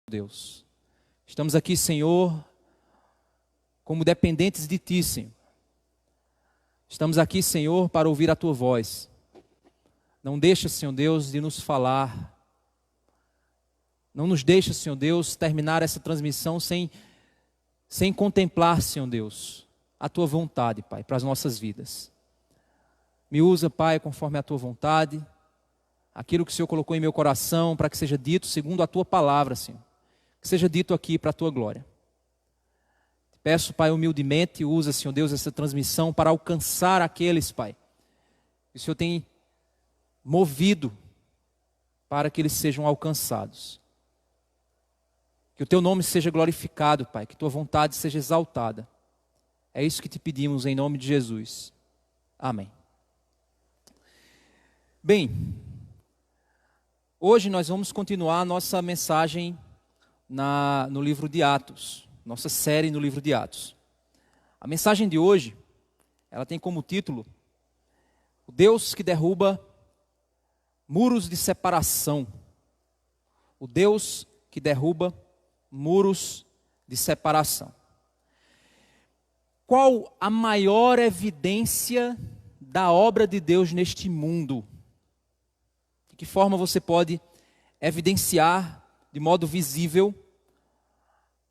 Deus. Estamos aqui, Senhor, como dependentes de Ti, Senhor. Estamos aqui, Senhor, para ouvir a Tua voz. Não deixa, Senhor Deus, de nos falar. Não nos deixa, Senhor Deus, terminar essa transmissão sem contemplar, Senhor Deus, a Tua vontade, Pai, para as nossas vidas. Me usa, Pai, conforme a Tua vontade. Aquilo que o Senhor colocou em meu coração, para que seja dito segundo a Tua palavra, Senhor. Que seja dito aqui para a Tua glória. Te peço, Pai, humildemente, usa, Senhor Deus, essa transmissão para alcançar aqueles, Pai, que o Senhor tem movido para que eles sejam alcançados. Que o Teu nome seja glorificado, Pai, que Tua vontade seja exaltada. É isso que te pedimos em nome de Jesus. Amém. Bem, hoje nós vamos continuar a nossa mensagem no livro de Atos, nossa série no livro de Atos. A mensagem de hoje, ela tem como título, o Deus que derruba muros de separação. O Deus que derruba muros de separação. Qual a maior evidência da obra de Deus neste mundo? De que forma você pode evidenciar de modo visível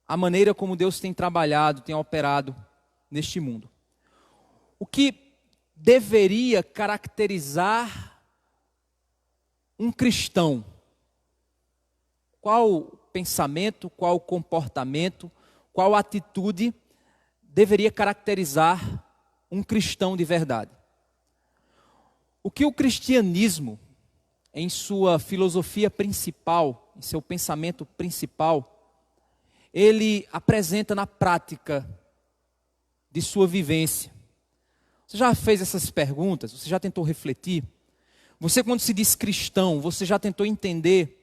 a maneira como Deus tem trabalhado, tem operado neste mundo? O que deveria caracterizar um cristão? Qual pensamento, qual comportamento, qual atitude deveria caracterizar um cristão de verdade? O que o cristianismo, em sua filosofia principal, em seu pensamento principal, ele apresenta na prática de sua vivência? Você já fez essas perguntas? Você já tentou refletir? Você, quando se diz cristão, você já tentou entender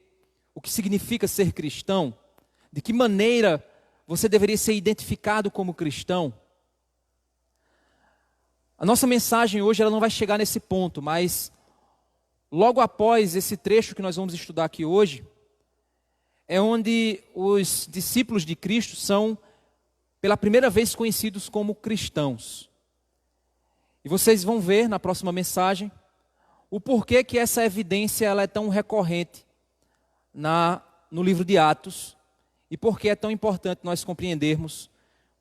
o que significa ser cristão? De que maneira você deveria ser identificado como cristão? A nossa mensagem hoje ela não vai chegar nesse ponto, mas logo após esse trecho que nós vamos estudar aqui hoje, é onde os discípulos de Cristo são, pela primeira vez, conhecidos como cristãos. E vocês vão ver na próxima mensagem o porquê que essa evidência ela é tão recorrente no livro de Atos e por que é tão importante nós compreendermos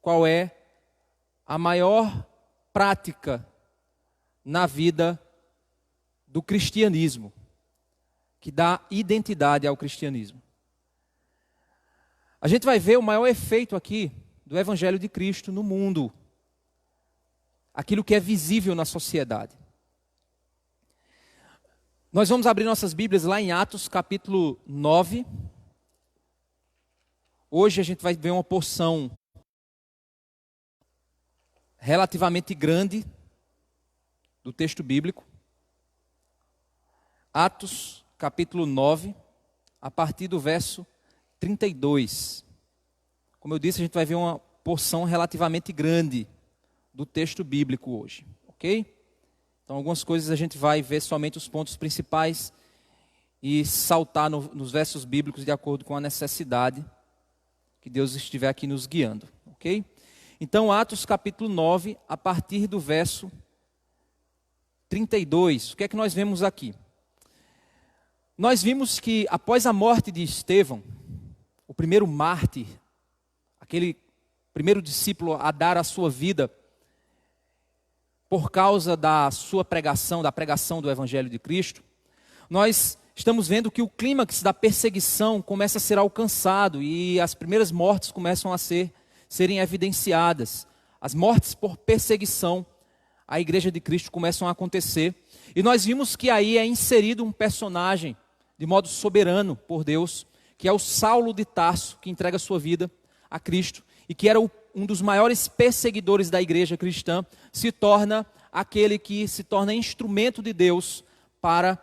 qual é a maior prática na vida do cristianismo, que dá identidade ao cristianismo. A gente vai ver o maior efeito aqui do Evangelho de Cristo no mundo, aquilo que é visível na sociedade. Nós vamos abrir nossas Bíblias lá em Atos capítulo 9. Hoje a gente vai ver uma porção relativamente grande do texto bíblico. Atos capítulo 9, a partir do verso 32. Como eu disse, a gente vai ver uma porção relativamente grande do texto bíblico hoje, ok? Então, algumas coisas a gente vai ver somente os pontos principais e saltar nos versos bíblicos de acordo com a necessidade que Deus estiver aqui nos guiando, ok? Então, Atos capítulo 9, a partir do verso 32, o que é que nós vemos aqui? Nós vimos que após a morte de Estevão, o primeiro mártir, aquele primeiro discípulo a dar a sua vida por causa da sua pregação, da pregação do Evangelho de Cristo, nós estamos vendo que o clímax da perseguição começa a ser alcançado e as primeiras mortes começam a serem evidenciadas. As mortes por perseguição à Igreja de Cristo começam a acontecer. E nós vimos que aí é inserido um personagem de modo soberano por Deus, que é o Saulo de Tarso, que entrega sua vida a Cristo e que era um dos maiores perseguidores da igreja cristã, se torna aquele que se torna instrumento de Deus para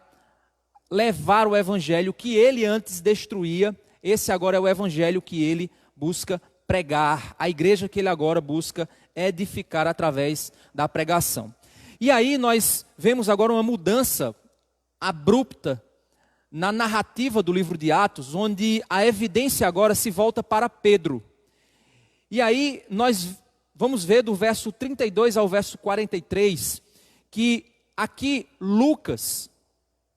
levar o evangelho que ele antes destruía. Esse agora é o evangelho que ele busca pregar, a igreja que ele agora busca edificar através da pregação. E aí nós vemos agora uma mudança abrupta na narrativa do livro de Atos, onde a evidência agora se volta para Pedro. E aí nós vamos ver do verso 32 ao verso 43, que aqui Lucas,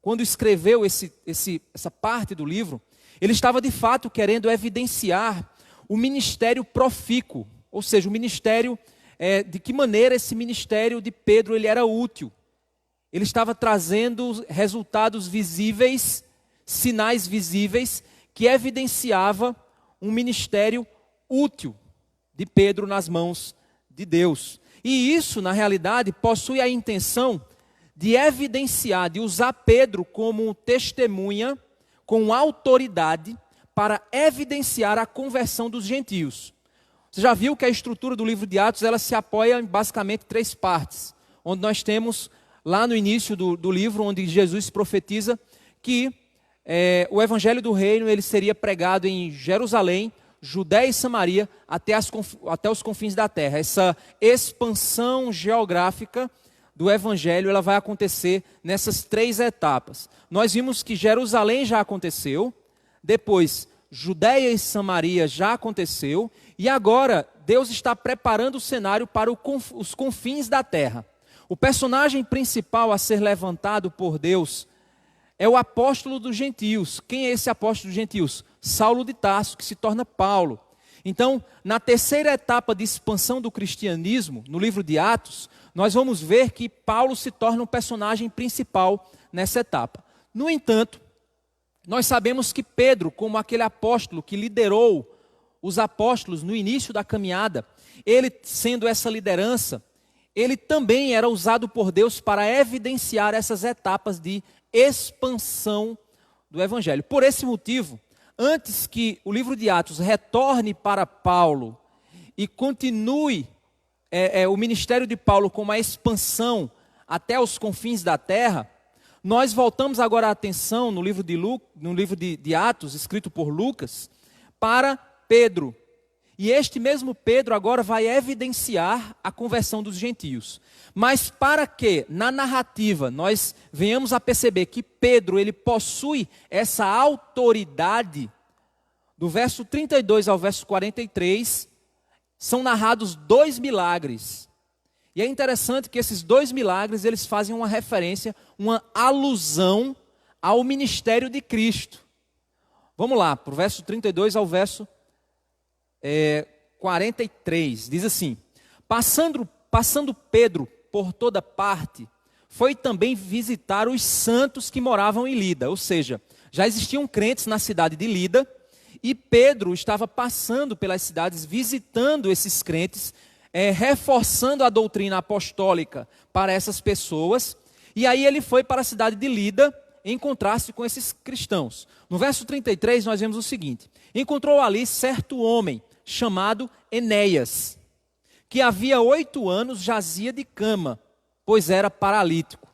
quando escreveu essa parte do livro, ele estava de fato querendo evidenciar o ministério profícuo, ou seja, o ministério, de que maneira esse ministério de Pedro ele era útil. Ele estava trazendo resultados visíveis, sinais visíveis, que evidenciava um ministério útil de Pedro nas mãos de Deus. E isso, na realidade, possui a intenção de evidenciar, de usar Pedro como testemunha, com autoridade, para evidenciar a conversão dos gentios. Você já viu que a estrutura do livro de Atos, ela se apoia em basicamente 3 partes, onde nós temos, lá no início do livro, onde Jesus profetiza que o evangelho do reino ele seria pregado em Jerusalém, Judéia e Samaria, até os confins da terra. Essa expansão geográfica do evangelho, ela vai acontecer nessas 3 etapas. Nós vimos que Jerusalém já aconteceu, depois Judéia e Samaria já aconteceu, e agora Deus está preparando o cenário para os confins da terra. O personagem principal a ser levantado por Deus é o apóstolo dos gentios. Quem é esse apóstolo dos gentios? Saulo de Tarso, que se torna Paulo. Então, na terceira etapa de expansão do cristianismo, no livro de Atos, nós vamos ver que Paulo se torna um personagem principal nessa etapa. No entanto, nós sabemos que Pedro, como aquele apóstolo que liderou os apóstolos no início da caminhada, ele sendo essa liderança, ele também era usado por Deus para evidenciar essas etapas de expansão do evangelho. Por esse motivo, antes que o livro de Atos retorne para Paulo e continue o ministério de Paulo com uma expansão até os confins da terra, nós voltamos agora a atenção no livro de Atos, escrito por Lucas, para Pedro. E este mesmo Pedro agora vai evidenciar a conversão dos gentios. Mas para que, na narrativa, nós venhamos a perceber que Pedro, ele possui essa autoridade, do verso 32 ao verso 43, são narrados 2 milagres. E é interessante que esses 2 milagres, eles fazem uma referência, uma alusão ao ministério de Cristo. Vamos lá, para o verso 32 ao verso 43, diz assim: Passando Pedro por toda parte, foi também visitar os santos que moravam em Lida. Ou seja, já existiam crentes na cidade de Lida, e Pedro estava passando pelas cidades, visitando esses crentes, reforçando a doutrina apostólica para essas pessoas. E aí ele foi para a cidade de Lida, encontrar-se com esses cristãos. No verso 33 nós vemos o seguinte: encontrou ali certo homem, chamado Enéas, que havia 8 anos jazia de cama, pois era paralítico.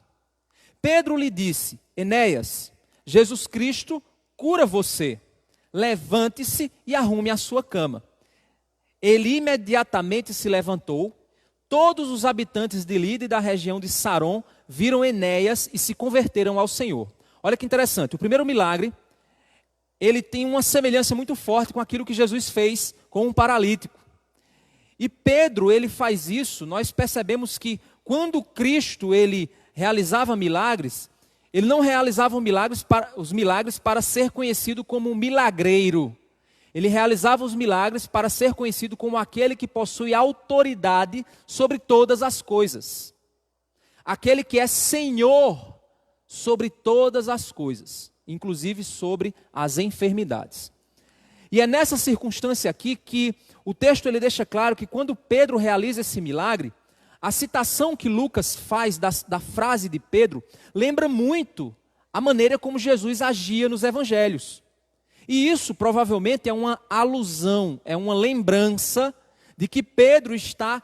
Pedro lhe disse: Enéas, Jesus Cristo cura você, levante-se e arrume a sua cama. Ele imediatamente se levantou. Todos os habitantes de Lida e da região de Saron viram Enéas e se converteram ao Senhor. Olha que interessante, o primeiro milagre, ele tem uma semelhança muito forte com aquilo que Jesus fez com um paralítico. E Pedro, ele faz isso, nós percebemos que quando Cristo, ele realizava milagres, ele não realizava os milagres para ser conhecido como um milagreiro. Ele realizava os milagres para ser conhecido como aquele que possui autoridade sobre todas as coisas. Aquele que é Senhor sobre todas as coisas, inclusive sobre as enfermidades. E é nessa circunstância aqui que o texto ele deixa claro que quando Pedro realiza esse milagre, a citação que Lucas faz da frase de Pedro lembra muito a maneira como Jesus agia nos evangelhos. E isso provavelmente é uma alusão, é uma lembrança de que Pedro está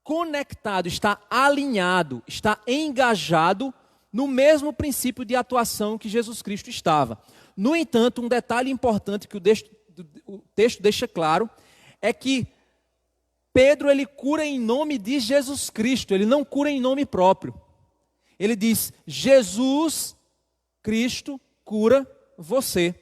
conectado, está alinhado, está engajado no mesmo princípio de atuação que Jesus Cristo estava. No entanto, um detalhe importante que o texto deixa claro é que Pedro ele cura em nome de Jesus Cristo, ele não cura em nome próprio. Ele diz: Jesus Cristo cura você.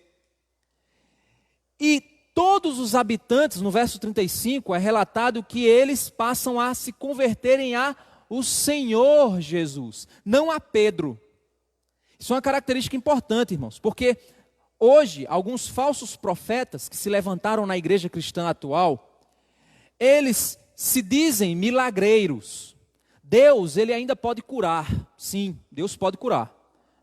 E todos os habitantes, no verso 35, é relatado que eles passam a se converterem o Senhor Jesus, não a Pedro. Isso é uma característica importante, irmãos, porque hoje, alguns falsos profetas que se levantaram na igreja cristã atual, eles se dizem milagreiros. Deus, ele ainda pode curar. Sim, Deus pode curar.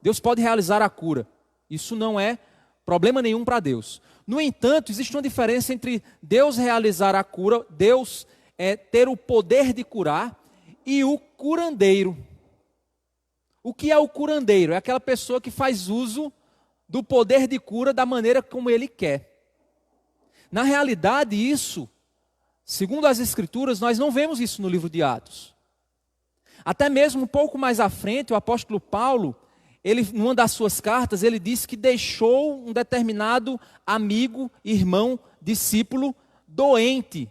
Deus pode realizar a cura. Isso não é problema nenhum para Deus. No entanto, existe uma diferença entre Deus realizar a cura, Deus ter o poder de curar, e o curandeiro. O que é o curandeiro? É aquela pessoa que faz uso do poder de cura da maneira como ele quer. Na realidade, isso, segundo as Escrituras, nós não vemos isso no livro de Atos. Até mesmo um pouco mais à frente, o apóstolo Paulo, ele, numa das suas cartas, ele disse que deixou um determinado amigo, irmão, discípulo, doente,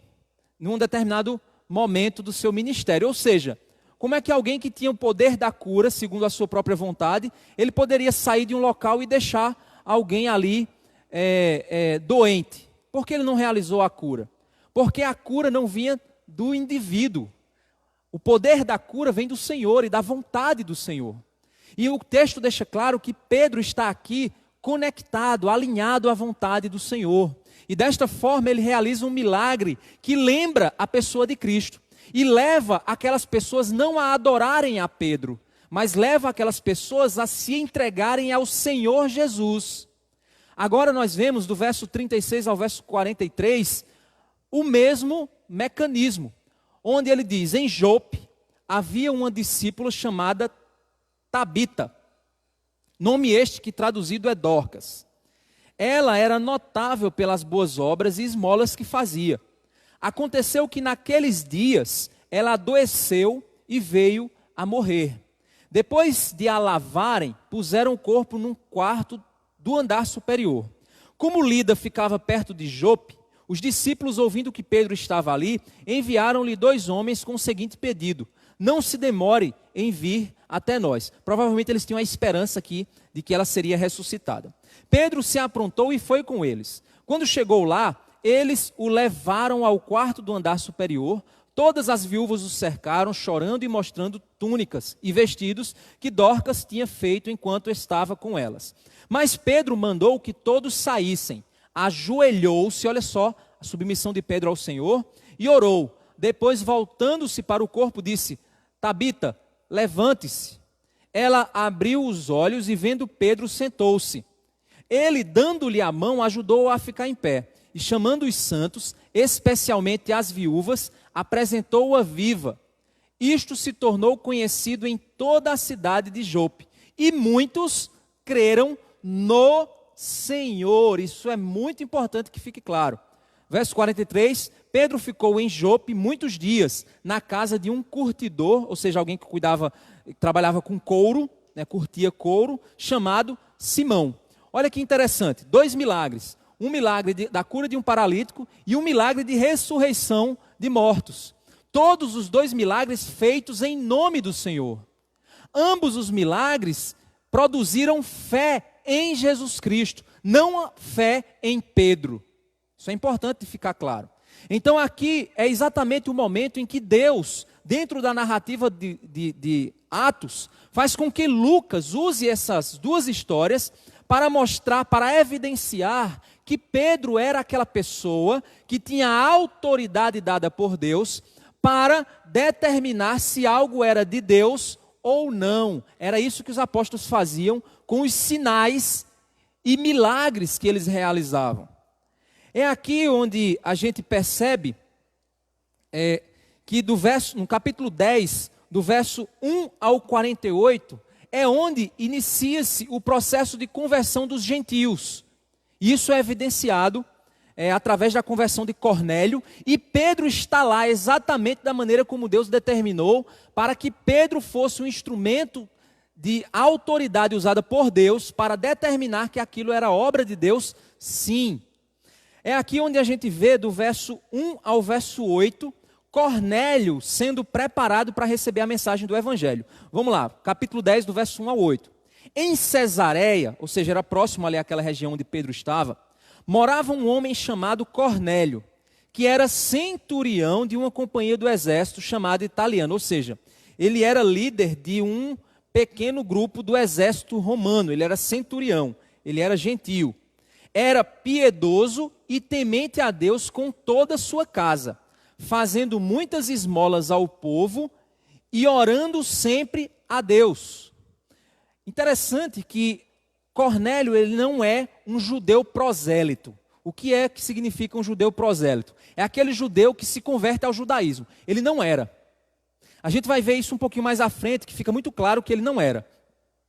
num determinado momento do seu ministério. Ou seja, como é que alguém que tinha o poder da cura, segundo a sua própria vontade, ele poderia sair de um local e deixar alguém ali doente? Por que ele não realizou a cura? Porque a cura não vinha do indivíduo. O poder da cura vem do Senhor e da vontade do Senhor. E o texto deixa claro que Pedro está aqui conectado, alinhado à vontade do Senhor. E desta forma ele realiza um milagre que lembra a pessoa de Cristo. E leva aquelas pessoas não a adorarem a Pedro, mas leva aquelas pessoas a se entregarem ao Senhor Jesus. Agora nós vemos do verso 36 ao verso 43 o mesmo mecanismo, onde ele diz: em Jope havia uma discípula chamada Tabita, nome este que traduzido é Dorcas. Ela era notável pelas boas obras e esmolas que fazia. Aconteceu que naqueles dias ela adoeceu e veio a morrer. Depois de a lavarem, puseram o corpo num quarto do andar superior. Como Lida ficava perto de Jope, os discípulos, ouvindo que Pedro estava ali, enviaram-lhe 2 homens com o seguinte pedido: não se demore em vir até nós. Provavelmente eles tinham a esperança aqui de que ela seria ressuscitada. Pedro se aprontou e foi com eles. Quando chegou lá, eles o levaram ao quarto do andar superior. Todas as viúvas o cercaram, chorando e mostrando túnicas e vestidos que Dorcas tinha feito enquanto estava com elas. Mas Pedro mandou que todos saíssem. Ajoelhou-se, olha só, a submissão de Pedro ao Senhor, e orou. Depois, voltando-se para o corpo, disse: Tabita, levante-se. Ela abriu os olhos e, vendo Pedro, sentou-se. Ele, dando-lhe a mão, ajudou-a a ficar em pé. E chamando os santos, especialmente as viúvas, apresentou-a viva. Isto se tornou conhecido em toda a cidade de Jope. E muitos creram no Senhor. Isso é muito importante que fique claro. Verso 43, Pedro ficou em Jope muitos dias, na casa de um curtidor, ou seja, alguém que trabalhava com couro, curtia couro, chamado Simão. Olha que interessante, 2 milagres. Um milagre da cura de um paralítico e um milagre de ressurreição de mortos. Todos os 2 milagres feitos em nome do Senhor. Ambos os milagres produziram fé em Jesus Cristo, não fé em Pedro. Isso é importante ficar claro. Então aqui é exatamente o momento em que Deus, dentro da narrativa de Atos, faz com que Lucas use essas 2 histórias para mostrar, para evidenciar que Pedro era aquela pessoa que tinha a autoridade dada por Deus para determinar se algo era de Deus ou não. Era isso que os apóstolos faziam com os sinais e milagres que eles realizavam. É aqui onde a gente percebe que no capítulo 10, do verso 1 ao 48, é onde inicia-se o processo de conversão dos gentios. Isso é evidenciado através da conversão de Cornélio, e Pedro está lá exatamente da maneira como Deus determinou, para que Pedro fosse um instrumento de autoridade usada por Deus para determinar que aquilo era obra de Deus, sim. É aqui onde a gente vê do verso 1 ao verso 8, Cornélio sendo preparado para receber a mensagem do Evangelho. Vamos lá, capítulo 10, do verso 1 ao 8. Em Cesareia, ou seja, era próximo ali àquela região onde Pedro estava, morava um homem chamado Cornélio, que era centurião de uma companhia do exército chamada Italiano, ou seja, ele era líder de um pequeno grupo do exército romano, ele era centurião, ele era gentio. Era piedoso e temente a Deus com toda a sua casa, fazendo muitas esmolas ao povo e orando sempre a Deus. Interessante que Cornélio ele não é um judeu prosélito. O que é que significa um judeu prosélito? É aquele judeu que se converte ao judaísmo. Ele não era. A gente vai ver isso um pouquinho mais à frente, que fica muito claro que ele não era.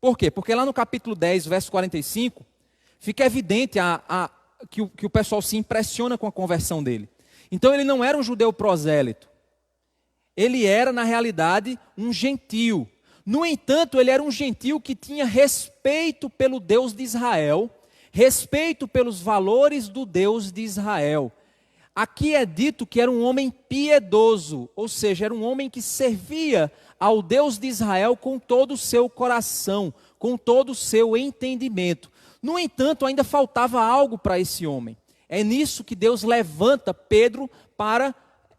Por quê? Porque lá no capítulo 10, verso 45, fica evidente que o pessoal se impressiona com a conversão dele. Então ele não era um judeu prosélito. Ele era, na realidade, um gentio. No entanto, ele era um gentio que tinha respeito pelo Deus de Israel, respeito pelos valores do Deus de Israel. Aqui é dito que era um homem piedoso, ou seja, era um homem que servia ao Deus de Israel com todo o seu coração, com todo o seu entendimento. No entanto, ainda faltava algo para esse homem. É nisso que Deus levanta Pedro para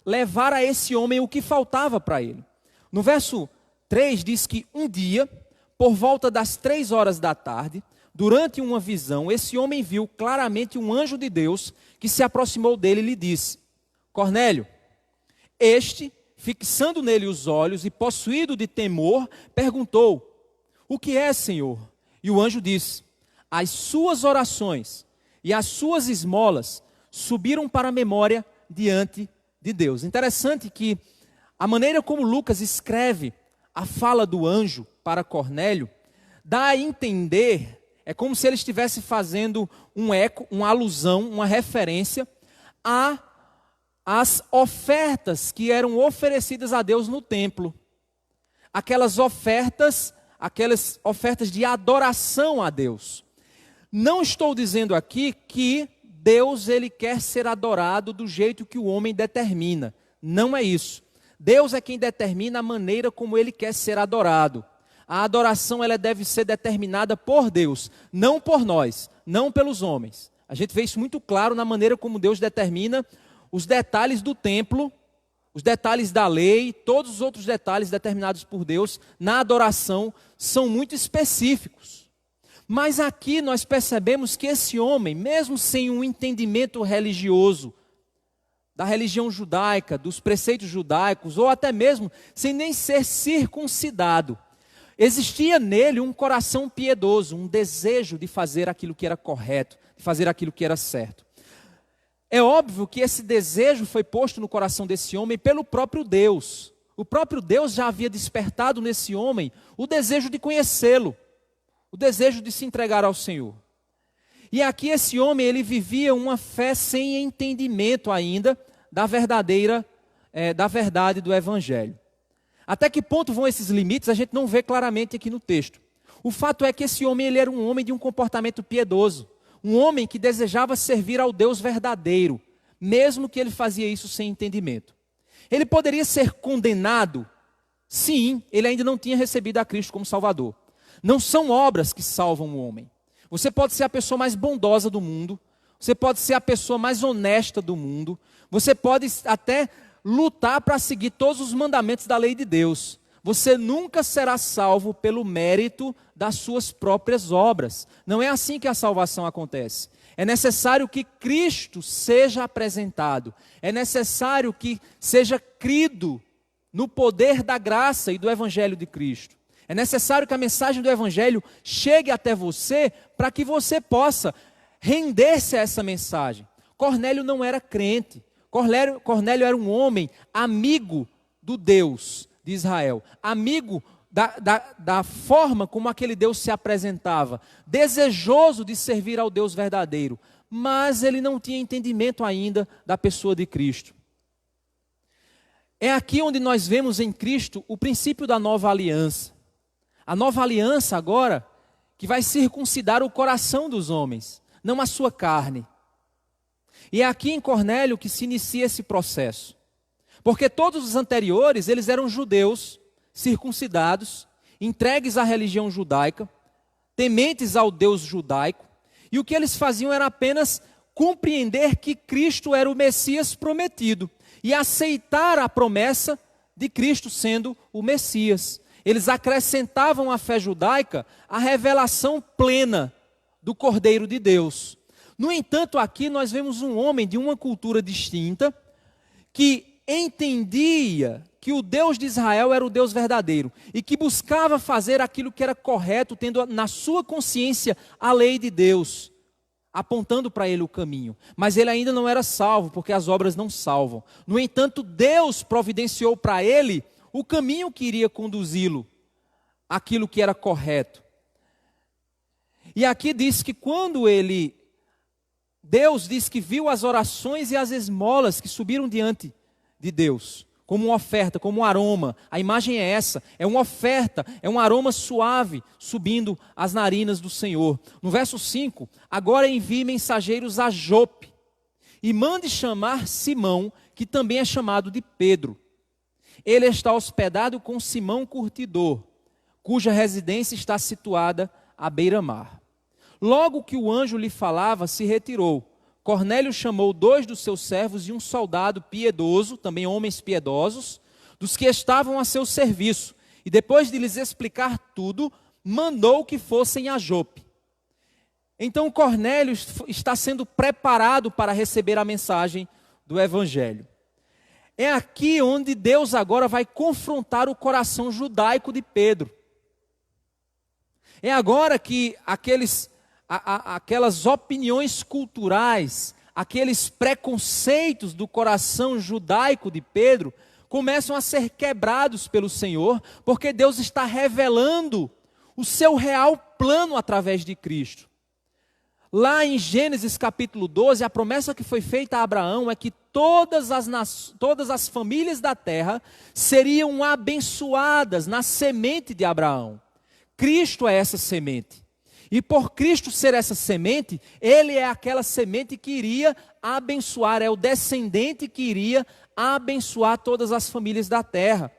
levar a esse homem o que faltava para ele. No verso 3 diz que um dia, por volta das 3 horas da tarde, durante uma visão, esse homem viu claramente um anjo de Deus que se aproximou dele e lhe disse: Cornélio. Este, fixando nele os olhos e possuído de temor, perguntou: o que é, Senhor? E o anjo disse: as suas orações e as suas esmolas subiram para a memória diante de Deus. Interessante que a maneira como Lucas escreve a fala do anjo para Cornélio dá a entender, é como se ele estivesse fazendo um eco, uma alusão, uma referência às ofertas que eram oferecidas a Deus no templo. Aquelas ofertas de adoração a Deus. Não estou dizendo aqui que Deus ele quer ser adorado do jeito que o homem determina. Não é isso. Deus é quem determina a maneira como ele quer ser adorado. A adoração ela deve ser determinada por Deus, não por nós, não pelos homens. A gente vê isso muito claro na maneira como Deus determina os detalhes do templo, os detalhes da lei, todos os outros detalhes determinados por Deus na adoração são muito específicos. Mas aqui nós percebemos que esse homem, mesmo sem um entendimento religioso, da religião judaica, dos preceitos judaicos, ou até mesmo sem nem ser circuncidado, existia nele um coração piedoso, um desejo de fazer aquilo que era correto, de fazer aquilo que era certo. É óbvio que esse desejo foi posto no coração desse homem pelo próprio Deus. O próprio Deus já havia despertado nesse homem o desejo de conhecê-lo, o desejo de se entregar ao Senhor. E aqui esse homem, ele vivia uma fé sem entendimento ainda da verdade do Evangelho. Até que ponto vão esses limites, a gente não vê claramente aqui no texto. O fato é que esse homem ele era um homem de um comportamento piedoso, um homem que desejava servir ao Deus verdadeiro, mesmo que ele fazia isso sem entendimento. Ele poderia ser condenado? Sim, ele ainda não tinha recebido a Cristo como Salvador. Não são obras que salvam o homem. Você pode ser a pessoa mais bondosa do mundo, você pode ser a pessoa mais honesta do mundo, você pode até lutar para seguir todos os mandamentos da lei de Deus. Você nunca será salvo pelo mérito das suas próprias obras. Não é assim que a salvação acontece. É necessário que Cristo seja apresentado. É necessário que seja crido no poder da graça e do Evangelho de Cristo. É necessário que a mensagem do Evangelho chegue até você para que você possa render-se a essa mensagem. Cornélio não era crente. Cornélio era um homem amigo do Deus de Israel, amigo da forma como aquele Deus se apresentava, desejoso de servir ao Deus verdadeiro, mas ele não tinha entendimento ainda da pessoa de Cristo. É aqui onde nós vemos em Cristo o princípio da nova aliança. A nova aliança agora, que vai circuncidar o coração dos homens, não a sua carne. E é aqui em Cornélio que se inicia esse processo. Porque todos os anteriores, eles eram judeus, circuncidados, entregues à religião judaica, tementes ao Deus judaico, e o que eles faziam era apenas compreender que Cristo era o Messias prometido e aceitar a promessa de Cristo sendo o Messias. Eles acrescentavam à fé judaica a revelação plena do Cordeiro de Deus. No entanto, aqui nós vemos um homem de uma cultura distinta que entendia que o Deus de Israel era o Deus verdadeiro e que buscava fazer aquilo que era correto, tendo na sua consciência a lei de Deus, apontando para ele o caminho. Mas ele ainda não era salvo, porque as obras não salvam. No entanto, Deus providenciou para ele o caminho que iria conduzi-lo àquilo que era correto. E aqui diz que quando Deus diz que viu as orações e as esmolas que subiram diante de Deus, como uma oferta, como um aroma. A imagem é essa, é uma oferta, é um aroma suave subindo às narinas do Senhor. No verso 5, agora envie mensageiros a Jope e mande chamar Simão, que também é chamado de Pedro. Ele está hospedado com Simão Curtidor, cuja residência está situada à beira-mar. Logo que o anjo lhe falava, se retirou. Cornélio chamou 2 dos seus servos e um soldado piedoso, também homens piedosos, dos que estavam a seu serviço, e depois de lhes explicar tudo, mandou que fossem a Jope. Então Cornélio está sendo preparado para receber a mensagem do Evangelho. É aqui onde Deus agora vai confrontar o coração judaico de Pedro. É agora que aquelas opiniões culturais, aqueles preconceitos do coração judaico de Pedro, começam a ser quebrados pelo Senhor, porque Deus está revelando o seu real plano através de Cristo. Lá em Gênesis capítulo 12, a promessa que foi feita a Abraão é que todas as famílias da terra seriam abençoadas na semente de Abraão. Cristo é essa semente. E por Cristo ser essa semente, Ele é aquela semente que iria abençoar, é o descendente que iria abençoar todas as famílias da terra.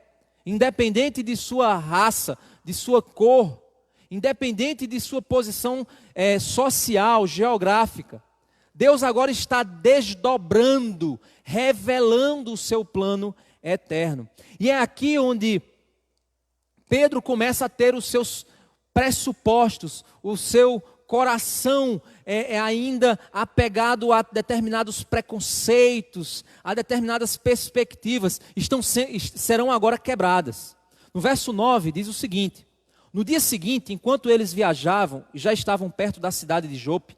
Independente de sua raça, de sua cor, independente de sua posição social, geográfica. Deus agora está desdobrando, revelando o seu plano eterno. E é aqui onde Pedro começa a ter os seus pressupostos, o seu coração ainda apegado a determinados preconceitos, a determinadas perspectivas, serão agora quebradas. No verso 9 diz o seguinte: no dia seguinte, enquanto eles viajavam e já estavam perto da cidade de Jope,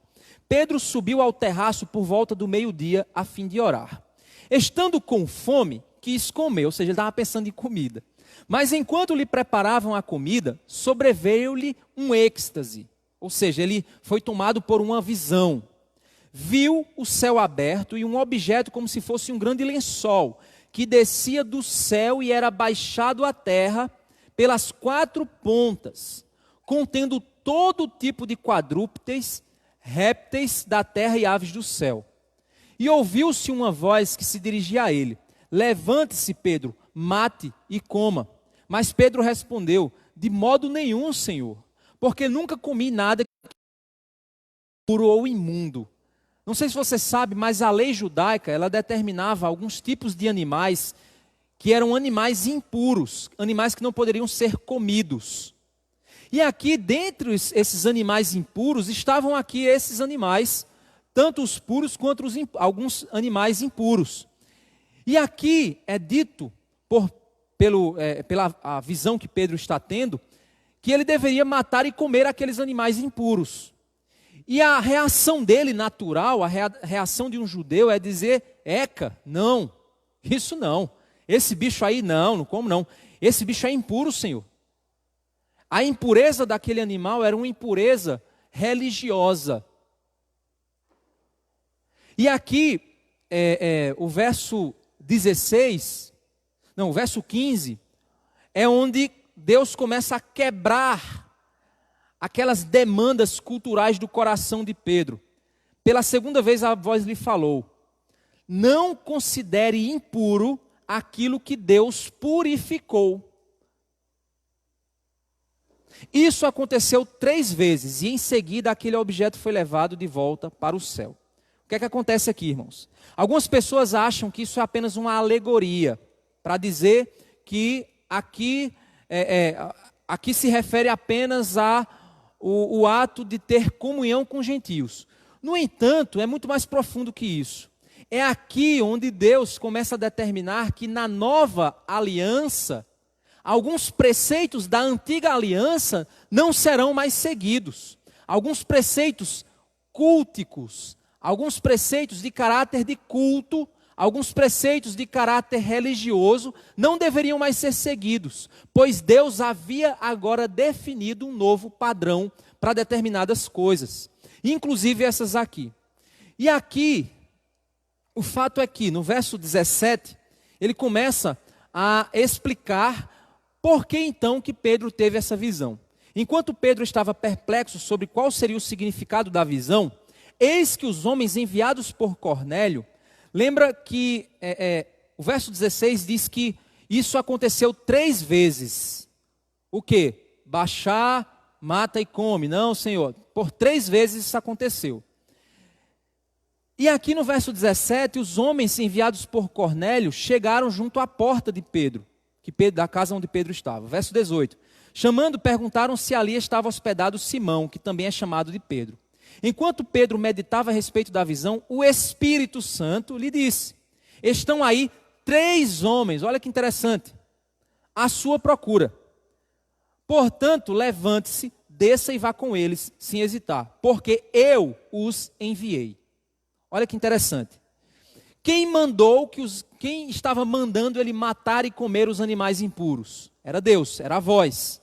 Pedro subiu ao terraço por volta do meio-dia a fim de orar. Estando com fome, quis comer, ou seja, ele estava pensando em comida. Mas enquanto lhe preparavam a comida, sobreveio-lhe um êxtase. Ou seja, ele foi tomado por uma visão. Viu o céu aberto e um objeto como se fosse um grande lençol, que descia do céu e era baixado à terra pelas 4 pontas, contendo todo tipo de quadrúpedes, répteis da terra e aves do céu. E ouviu-se uma voz que se dirigia a ele: levante-se, Pedro, mate e coma. Mas Pedro respondeu: de modo nenhum, Senhor, porque nunca comi nada impuro ou imundo. Não sei se você sabe, mas a lei judaica, ela determinava alguns tipos de animais que eram animais impuros, animais que não poderiam ser comidos. E aqui, dentre esses animais impuros, estavam aqui esses animais, tanto os puros quanto alguns animais impuros. E aqui é dito, pela a visão que Pedro está tendo, que ele deveria matar e comer aqueles animais impuros. E a reação dele natural, a reação de um judeu é dizer: eca, não, isso não. Esse bicho aí não como não. Esse bicho é impuro, Senhor. A impureza daquele animal era uma impureza religiosa. E aqui, o verso 15, é onde Deus começa a quebrar aquelas demandas culturais do coração de Pedro. Pela segunda vez a voz lhe falou: não considere impuro aquilo que Deus purificou. Isso aconteceu 3 vezes e em seguida aquele objeto foi levado de volta para o céu. O que é que acontece aqui, irmãos? Algumas pessoas acham que isso é apenas uma alegoria para dizer que aqui se refere apenas o ato de ter comunhão com gentios. No entanto, é muito mais profundo que isso. É aqui onde Deus começa a determinar que na nova aliança, alguns preceitos da antiga aliança não serão mais seguidos. Alguns preceitos culticos, alguns preceitos de caráter de culto, alguns preceitos de caráter religioso não deveriam mais ser seguidos, pois Deus havia agora definido um novo padrão para determinadas coisas, inclusive essas aqui. E aqui, o fato é que no verso 17, ele começa a explicar por que então que Pedro teve essa visão. Enquanto Pedro estava perplexo sobre qual seria o significado da visão, eis que os homens enviados por Cornélio, lembra que o verso 16 diz que isso aconteceu 3 vezes. O quê? Baixar, mata e come. Não, Senhor, por 3 vezes isso aconteceu. E aqui no verso 17, os homens enviados por Cornélio chegaram junto à porta de Pedro, da casa onde Pedro estava. Verso 18. Chamando, perguntaram se ali estava hospedado Simão, que também é chamado de Pedro. Enquanto Pedro meditava a respeito da visão, o Espírito Santo lhe disse: estão aí 3 homens, olha que interessante, à sua procura. Portanto, levante-se, desça e vá com eles, sem hesitar, porque eu os enviei. Olha que interessante. Quem estava mandando ele matar e comer os animais impuros? Era Deus, era a voz.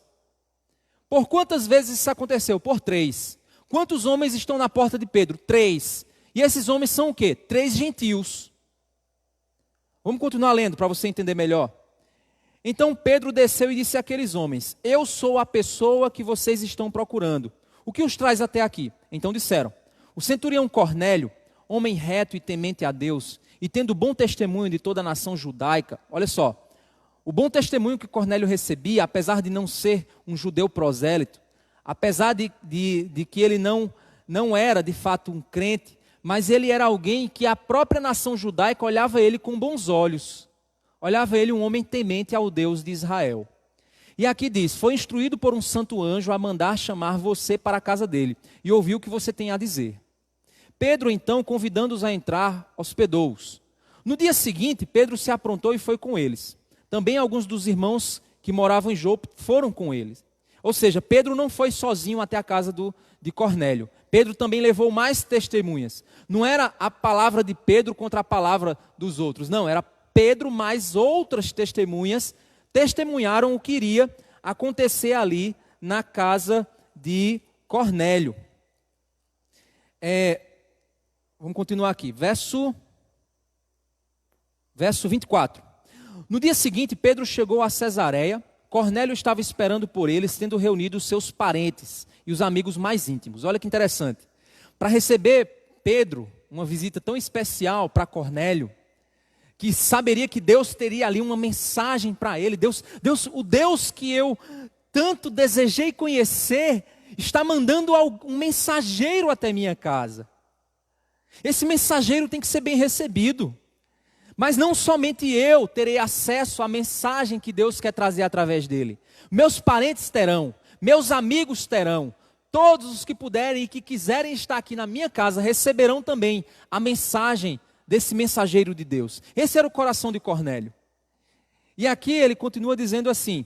Por quantas vezes isso aconteceu? Por 3. Quantos homens estão na porta de Pedro? 3. E esses homens são o quê? 3 gentios. Vamos continuar lendo para você entender melhor. Então Pedro desceu e disse àqueles homens: eu sou a pessoa que vocês estão procurando. O que os traz até aqui? Então disseram: o centurião Cornélio, homem reto e temente a Deus, e tendo bom testemunho de toda a nação judaica. Olha só, o bom testemunho que Cornélio recebia, apesar de não ser um judeu prosélito, apesar de que ele não era de fato um crente, mas ele era alguém que a própria nação judaica olhava ele com bons olhos, olhava ele um homem temente ao Deus de Israel. E aqui diz: foi instruído por um santo anjo a mandar chamar você para a casa dele, e ouviu o que você tem a dizer. Pedro então, convidando-os a entrar, hospedou-os. No dia seguinte, Pedro se aprontou e foi com eles. Também alguns dos irmãos que moravam em Jope foram com eles. Ou seja, Pedro não foi sozinho até a casa de Cornélio. Pedro também levou mais testemunhas. Não era a palavra de Pedro contra a palavra dos outros. Não, era Pedro mais outras testemunhas testemunharam o que iria acontecer ali na casa de Cornélio. Vamos continuar aqui. Verso 24. No dia seguinte, Pedro chegou a Cesareia. Cornélio estava esperando por eles, tendo reunido os seus parentes e os amigos mais íntimos. Olha que interessante. Para receber Pedro, uma visita tão especial para Cornélio, que saberia que Deus teria ali uma mensagem para ele. O Deus que eu tanto desejei conhecer, está mandando um mensageiro até minha casa. Esse mensageiro tem que ser bem recebido. Mas não somente eu terei acesso à mensagem que Deus quer trazer através dele. Meus parentes terão, meus amigos terão, todos os que puderem e que quiserem estar aqui na minha casa receberão também a mensagem desse mensageiro de Deus. Esse era o coração de Cornélio. E aqui ele continua dizendo assim,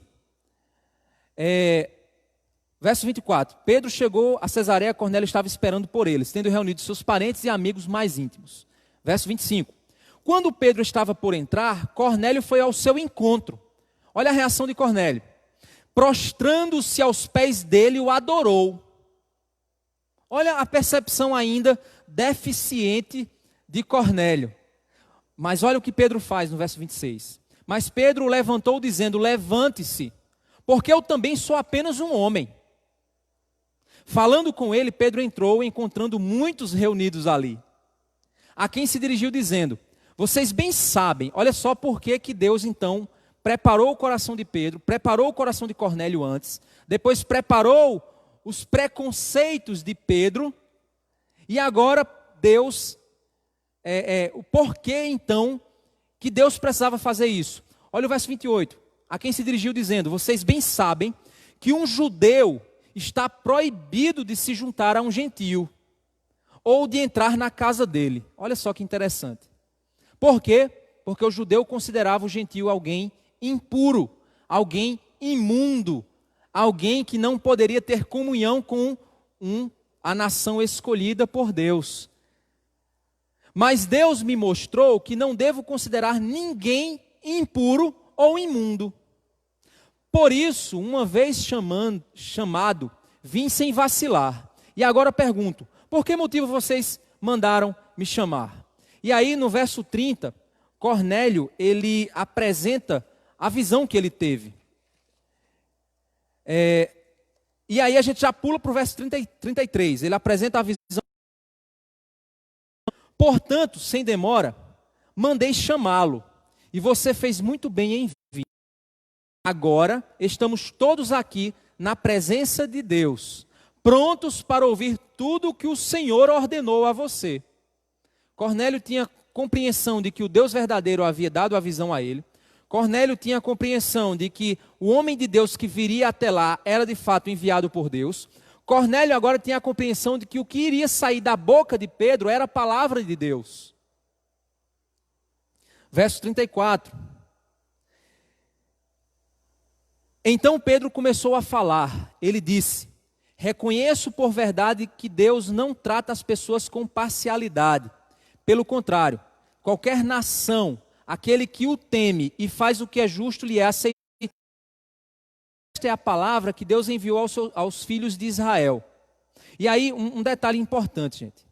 verso 24, Pedro chegou a Cesareia, Cornélio estava esperando por eles, tendo reunido seus parentes e amigos mais íntimos. Verso 25, quando Pedro estava por entrar, Cornélio foi ao seu encontro. Olha a reação de Cornélio. Prostrando-se aos pés dele, o adorou. Olha a percepção ainda deficiente de Cornélio. Mas olha o que Pedro faz no verso 26. Mas Pedro o levantou dizendo, levante-se, porque eu também sou apenas um homem. Falando com ele, Pedro entrou, encontrando muitos reunidos ali. A quem se dirigiu dizendo, vocês bem sabem, olha só por que Deus então preparou o coração de Pedro, preparou o coração de Cornélio antes, depois preparou os preconceitos de Pedro, e agora Deus, o porquê então que Deus precisava fazer isso. Olha o verso 28, a quem se dirigiu dizendo: vocês bem sabem que um judeu está proibido de se juntar a um gentio, ou de entrar na casa dele. Olha só que interessante. Por quê? Porque o judeu considerava o gentio alguém impuro, alguém imundo, alguém que não poderia ter comunhão com a nação escolhida por Deus. Mas Deus me mostrou que não devo considerar ninguém impuro ou imundo. Por isso, uma vez chamado, vim sem vacilar. E agora pergunto: por que motivo vocês mandaram me chamar? E aí no verso 30, Cornélio, ele apresenta a visão que ele teve. E aí a gente já pula para o verso 33, ele apresenta a visão. Portanto, sem demora, mandei chamá-lo, e você fez muito bem em vir. Agora estamos todos aqui na presença de Deus, prontos para ouvir tudo o que o Senhor ordenou a você. Cornélio tinha compreensão de que o Deus verdadeiro havia dado a visão a ele. Cornélio tinha compreensão de que o homem de Deus que viria até lá era de fato enviado por Deus. Cornélio agora tinha a compreensão de que o que iria sair da boca de Pedro era a palavra de Deus. Verso 34. Então Pedro começou a falar. Ele disse: reconheço por verdade que Deus não trata as pessoas com parcialidade. Pelo contrário, qualquer nação, aquele que o teme e faz o que é justo, lhe é aceito. Esta é a palavra que Deus enviou aos filhos de Israel. E aí, um detalhe importante, gente.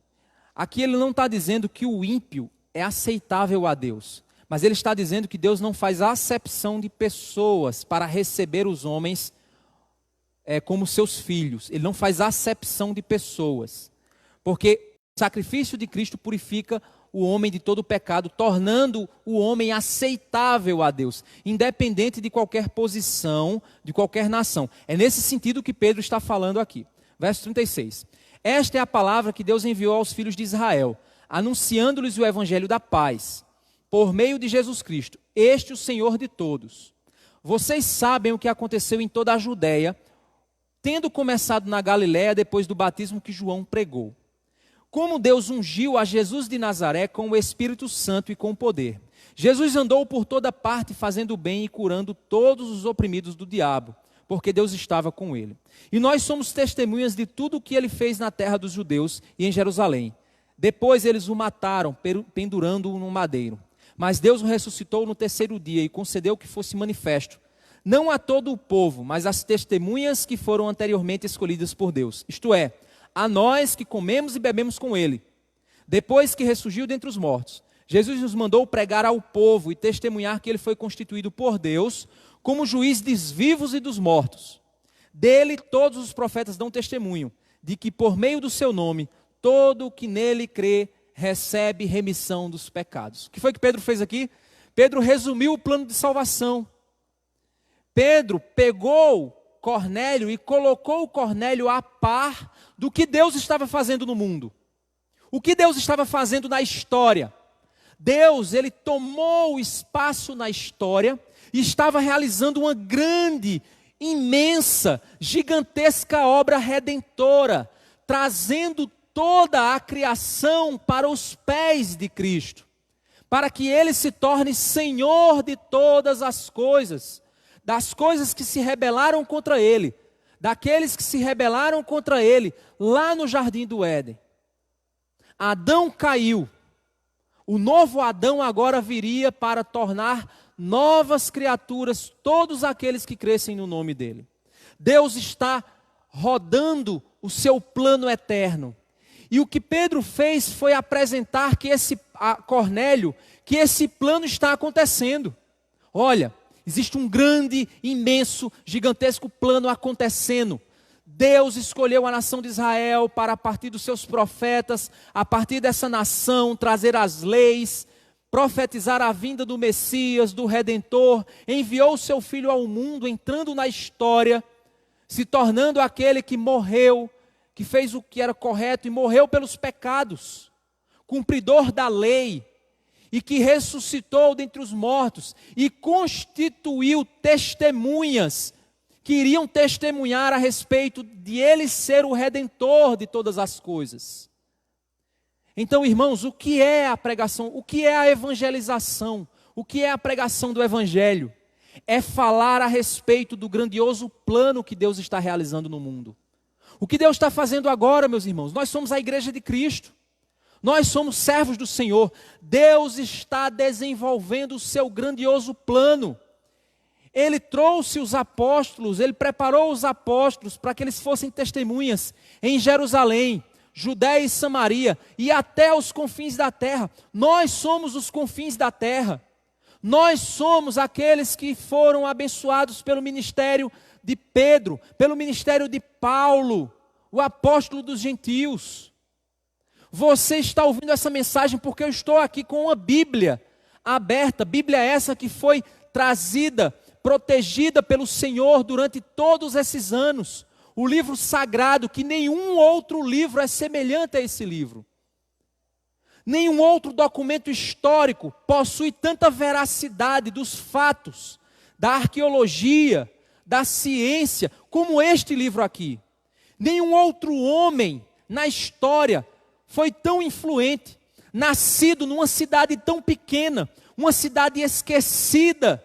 Aqui ele não está dizendo que o ímpio é aceitável a Deus, mas ele está dizendo que Deus não faz acepção de pessoas para receber os homens como seus filhos. Ele não faz acepção de pessoas, porque o sacrifício de Cristo purifica o homem de todo o pecado, tornando o homem aceitável a Deus, independente de qualquer posição, de qualquer nação. É nesse sentido que Pedro está falando aqui. Verso 36. Esta é a palavra que Deus enviou aos filhos de Israel, anunciando-lhes o evangelho da paz, por meio de Jesus Cristo, este o Senhor de todos. Vocês sabem o que aconteceu em toda a Judéia, tendo começado na Galiléia depois do batismo que João pregou. Como Deus ungiu a Jesus de Nazaré com o Espírito Santo e com poder. Jesus andou por toda parte fazendo bem e curando todos os oprimidos do diabo, porque Deus estava com ele. E nós somos testemunhas de tudo o que ele fez na terra dos judeus e em Jerusalém. Depois eles o mataram, pendurando-o no madeiro. Mas Deus o ressuscitou no terceiro dia e concedeu que fosse manifesto, não a todo o povo, mas às testemunhas que foram anteriormente escolhidas por Deus. Isto é, a nós que comemos e bebemos com ele. Depois que ressurgiu dentre os mortos, Jesus nos mandou pregar ao povo e testemunhar que ele foi constituído por Deus como juiz dos vivos e dos mortos. Dele todos os profetas dão testemunho de que por meio do seu nome, todo o que nele crê recebe remissão dos pecados. O que foi que Pedro fez aqui? Pedro resumiu o plano de salvação. Pedro pegou Cornélio e colocou Cornélio a par do que Deus estava fazendo no mundo. O que Deus estava fazendo na história. Deus, ele tomou o espaço na história e estava realizando uma grande, imensa, gigantesca obra redentora, trazendo toda a criação para os pés de Cristo, para que ele se torne Senhor de todas as coisas, das coisas que se rebelaram contra ele, daqueles que se rebelaram contra ele, lá no jardim do Éden. Adão caiu, o novo Adão agora viria para tornar novas criaturas todos aqueles que crescem no nome dele. Deus está rodando o seu plano eterno. E o que Pedro fez foi apresentar a Cornélio que esse plano está acontecendo. Olha, existe um grande, imenso, gigantesco plano acontecendo. Deus escolheu a nação de Israel para, a partir dos seus profetas, a partir dessa nação, trazer as leis, profetizar a vinda do Messias, do Redentor, enviou o seu Filho ao mundo, entrando na história, se tornando aquele que morreu, que fez o que era correto e morreu pelos pecados, cumpridor da lei, e que ressuscitou dentre os mortos e constituiu testemunhas que iriam testemunhar a respeito de ele ser o Redentor de todas as coisas. Então, irmãos, o que é a pregação? O que é a evangelização? O que é a pregação do Evangelho? É falar a respeito do grandioso plano que Deus está realizando no mundo. O que Deus está fazendo agora, meus irmãos? Nós somos a igreja de Cristo. Nós somos servos do Senhor. Deus está desenvolvendo o seu grandioso plano. Ele trouxe os apóstolos, ele preparou os apóstolos para que eles fossem testemunhas em Jerusalém, Judéia e Samaria e até os confins da terra. Nós somos os confins da terra. Nós somos aqueles que foram abençoados pelo ministério de Pedro, pelo ministério de Paulo, o apóstolo dos gentios. Você está ouvindo essa mensagem porque eu estou aqui com uma Bíblia aberta, Bíblia essa que foi trazida, protegida pelo Senhor durante todos esses anos. O livro sagrado, que nenhum outro livro é semelhante a esse livro. Nenhum outro documento histórico possui tanta veracidade dos fatos, da arqueologia, da ciência, como este livro aqui. Nenhum outro homem na história foi tão influente, nascido numa cidade tão pequena, uma cidade esquecida.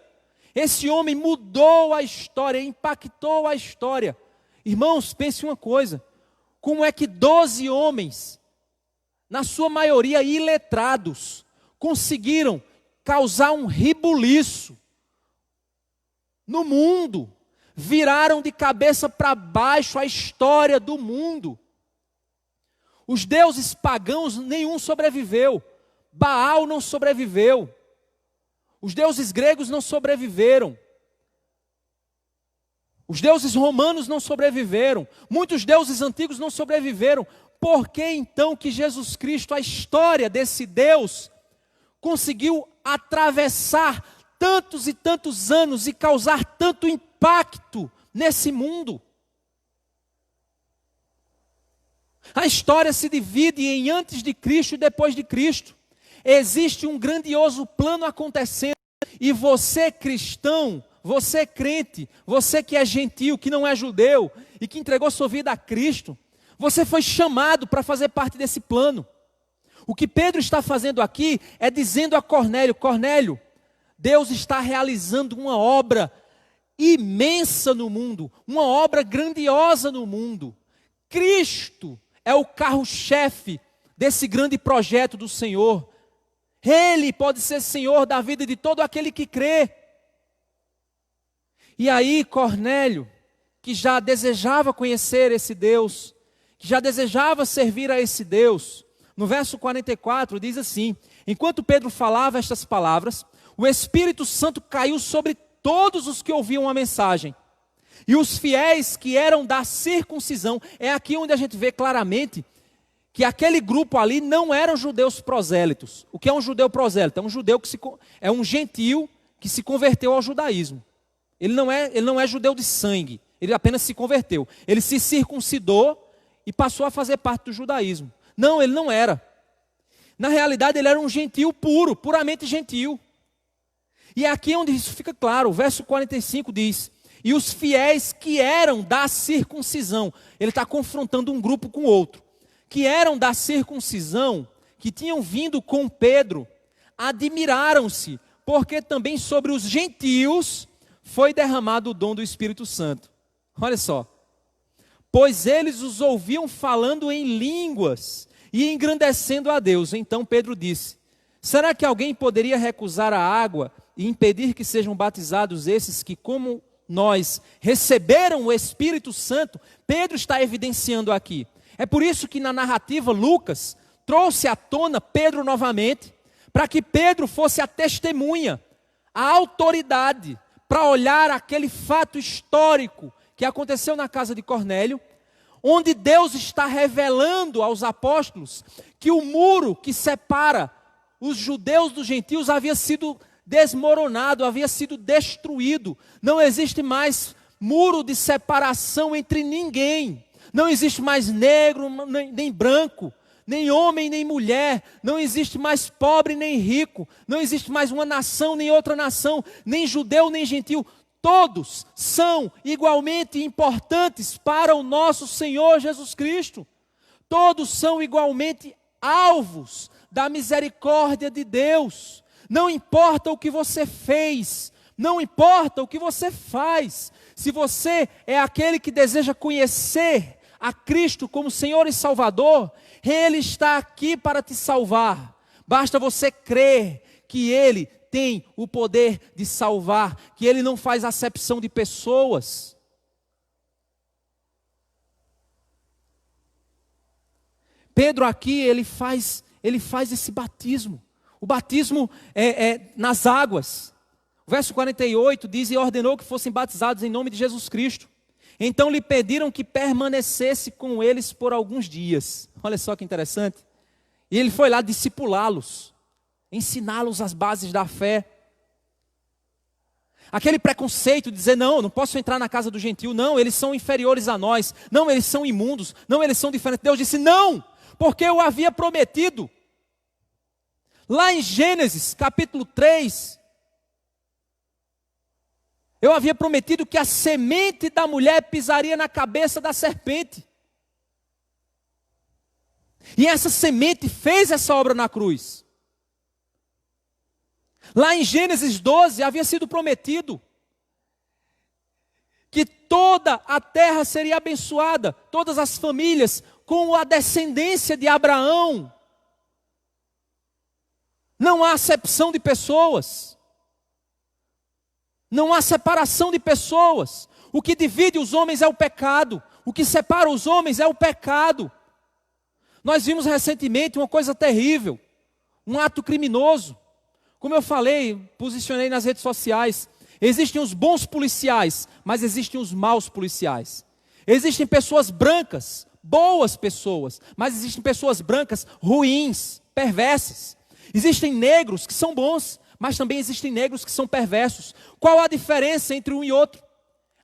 Esse homem mudou a história, impactou a história. Irmãos, pense uma coisa, como é que 12 homens, na sua maioria iletrados, conseguiram causar um rebuliço no mundo, viraram de cabeça para baixo a história do mundo. Os deuses pagãos, nenhum sobreviveu. Baal não sobreviveu. Os deuses gregos não sobreviveram. Os deuses romanos não sobreviveram. Muitos deuses antigos não sobreviveram. Por que então que Jesus Cristo, a história desse Deus, conseguiu atravessar tantos e tantos anos e causar tanto impacto nesse mundo? A história se divide em antes de Cristo e depois de Cristo. Existe um grandioso plano acontecendo. E você cristão, você crente, você que é gentio, que não é judeu e que entregou sua vida a Cristo, você foi chamado para fazer parte desse plano. O que Pedro está fazendo aqui é dizendo a Cornélio: Cornélio, Deus está realizando uma obra imensa no mundo, uma obra grandiosa no mundo. Cristo é o carro-chefe desse grande projeto do Senhor. Ele pode ser Senhor da vida de todo aquele que crê. E aí Cornélio, que já desejava conhecer esse Deus, que já desejava servir a esse Deus, no verso 44 diz assim: enquanto Pedro falava estas palavras, o Espírito Santo caiu sobre todos os que ouviam a mensagem. E os fiéis que eram da circuncisão, é aqui onde a gente vê claramente que aquele grupo ali não eram judeus prosélitos. O que é um judeu prosélito? É um judeu é um gentio que se converteu ao judaísmo. Ele não é judeu de sangue, ele apenas se converteu. Ele se circuncidou e passou a fazer parte do judaísmo. Não, ele não era. Na realidade, ele era um gentio puro, puramente gentio. E é aqui onde isso fica claro. O verso 45 diz: e os fiéis que eram da circuncisão. Ele está confrontando um grupo com outro. Que eram da circuncisão, que tinham vindo com Pedro, admiraram-se, porque também sobre os gentios foi derramado o dom do Espírito Santo. Olha só. Pois eles os ouviam falando em línguas e engrandecendo a Deus. Então Pedro disse: será que alguém poderia recusar a água e impedir que sejam batizados esses que, como nós, receberam o Espírito Santo? Pedro está evidenciando aqui. É por isso que na narrativa Lucas trouxe à tona Pedro novamente, para que Pedro fosse a testemunha, a autoridade, para olhar aquele fato histórico que aconteceu na casa de Cornélio, onde Deus está revelando aos apóstolos que o muro que separa os judeus dos gentios havia sido desmoronado, havia sido destruído. Não existe mais muro de separação entre ninguém. Não existe mais negro, nem branco, nem homem, nem mulher. Não existe mais pobre, nem rico. Não existe mais uma nação, nem outra nação, nem judeu, nem gentil. Todos são igualmente importantes para o nosso Senhor Jesus Cristo. Todos são igualmente alvos da misericórdia de Deus. Não importa o que você fez, não importa o que você faz. Se você é aquele que deseja conhecer a Cristo como Senhor e Salvador, Ele está aqui para te salvar. Basta você crer que Ele tem o poder de salvar, que Ele não faz acepção de pessoas. Pedro aqui, ele faz esse batismo. O batismo é nas águas. O verso 48 diz: e ordenou que fossem batizados em nome de Jesus Cristo. Então lhe pediram que permanecesse com eles por alguns dias. Olha só que interessante. E ele foi lá discipulá-los, ensiná-los as bases da fé. Aquele preconceito de dizer, não posso entrar na casa do gentio, não, eles são inferiores a nós, não, eles são imundos, não, eles são diferentes. Deus disse, não, porque eu havia prometido. Lá em Gênesis, capítulo 3, eu havia prometido que a semente da mulher pisaria na cabeça da serpente. E essa semente fez essa obra na cruz. Lá em Gênesis 12, havia sido prometido que toda a terra seria abençoada, todas as famílias, com a descendência de Abraão. Não há acepção de pessoas. Não há separação de pessoas. O que divide os homens é o pecado. O que separa os homens é o pecado. Nós vimos recentemente uma coisa terrível, um ato criminoso. Como eu falei, posicionei nas redes sociais, existem os bons policiais, mas existem os maus policiais. Existem pessoas brancas, boas pessoas, mas existem pessoas brancas ruins, perversas. Existem negros que são bons, mas também existem negros que são perversos. Qual a diferença entre um e outro?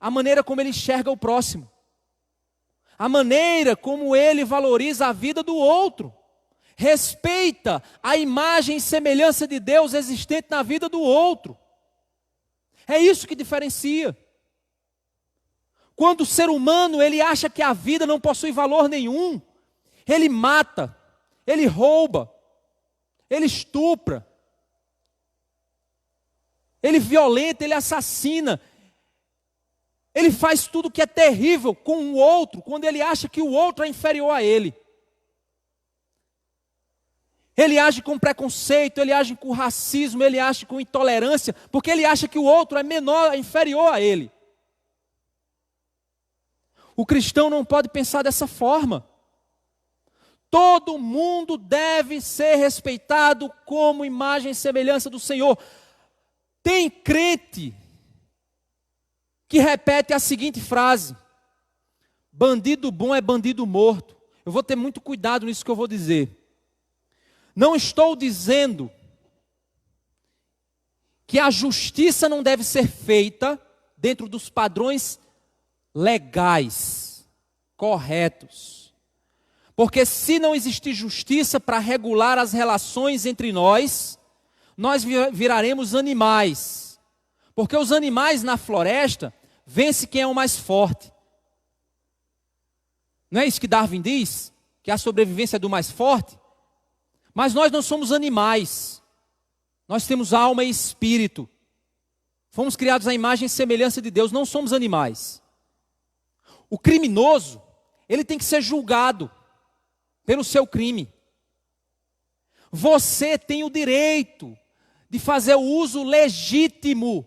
A maneira como ele enxerga o próximo. A maneira como ele valoriza a vida do outro. Respeita a imagem e semelhança de Deus existente na vida do outro. É isso que diferencia. Quando o ser humano ele acha que a vida não possui valor nenhum, ele mata, ele rouba, ele estupra, ele violenta, ele assassina, ele faz tudo que é terrível com o outro, quando ele acha que o outro é inferior a ele. Ele age com preconceito, ele age com racismo, ele age com intolerância, porque ele acha que o outro é menor, inferior a ele. O cristão não pode pensar dessa forma. Todo mundo deve ser respeitado como imagem e semelhança do Senhor. Tem crente que repete a seguinte frase: bandido bom é bandido morto. Eu vou ter muito cuidado nisso que eu vou dizer. Não estou dizendo que a justiça não deve ser feita dentro dos padrões legais, corretos. Porque se não existir justiça para regular as relações entre nós viraremos animais. Porque os animais na floresta vence quem é o mais forte. Não é isso que Darwin diz? Que a sobrevivência é do mais forte? Mas nós não somos animais. Nós temos alma e espírito. Fomos criados à imagem e semelhança de Deus, não somos animais. O criminoso, ele tem que ser julgado pelo seu crime. Você tem o direito de fazer o uso legítimo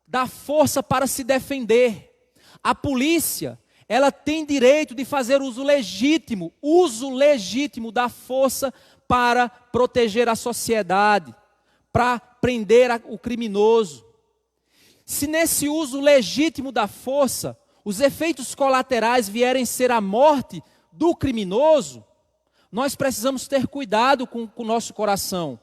da força para se defender. A polícia, ela tem direito de fazer uso legítimo da força para proteger a sociedade, para prender o criminoso. Se nesse uso legítimo da força, os efeitos colaterais vierem ser a morte do criminoso, nós precisamos ter cuidado com o nosso coração.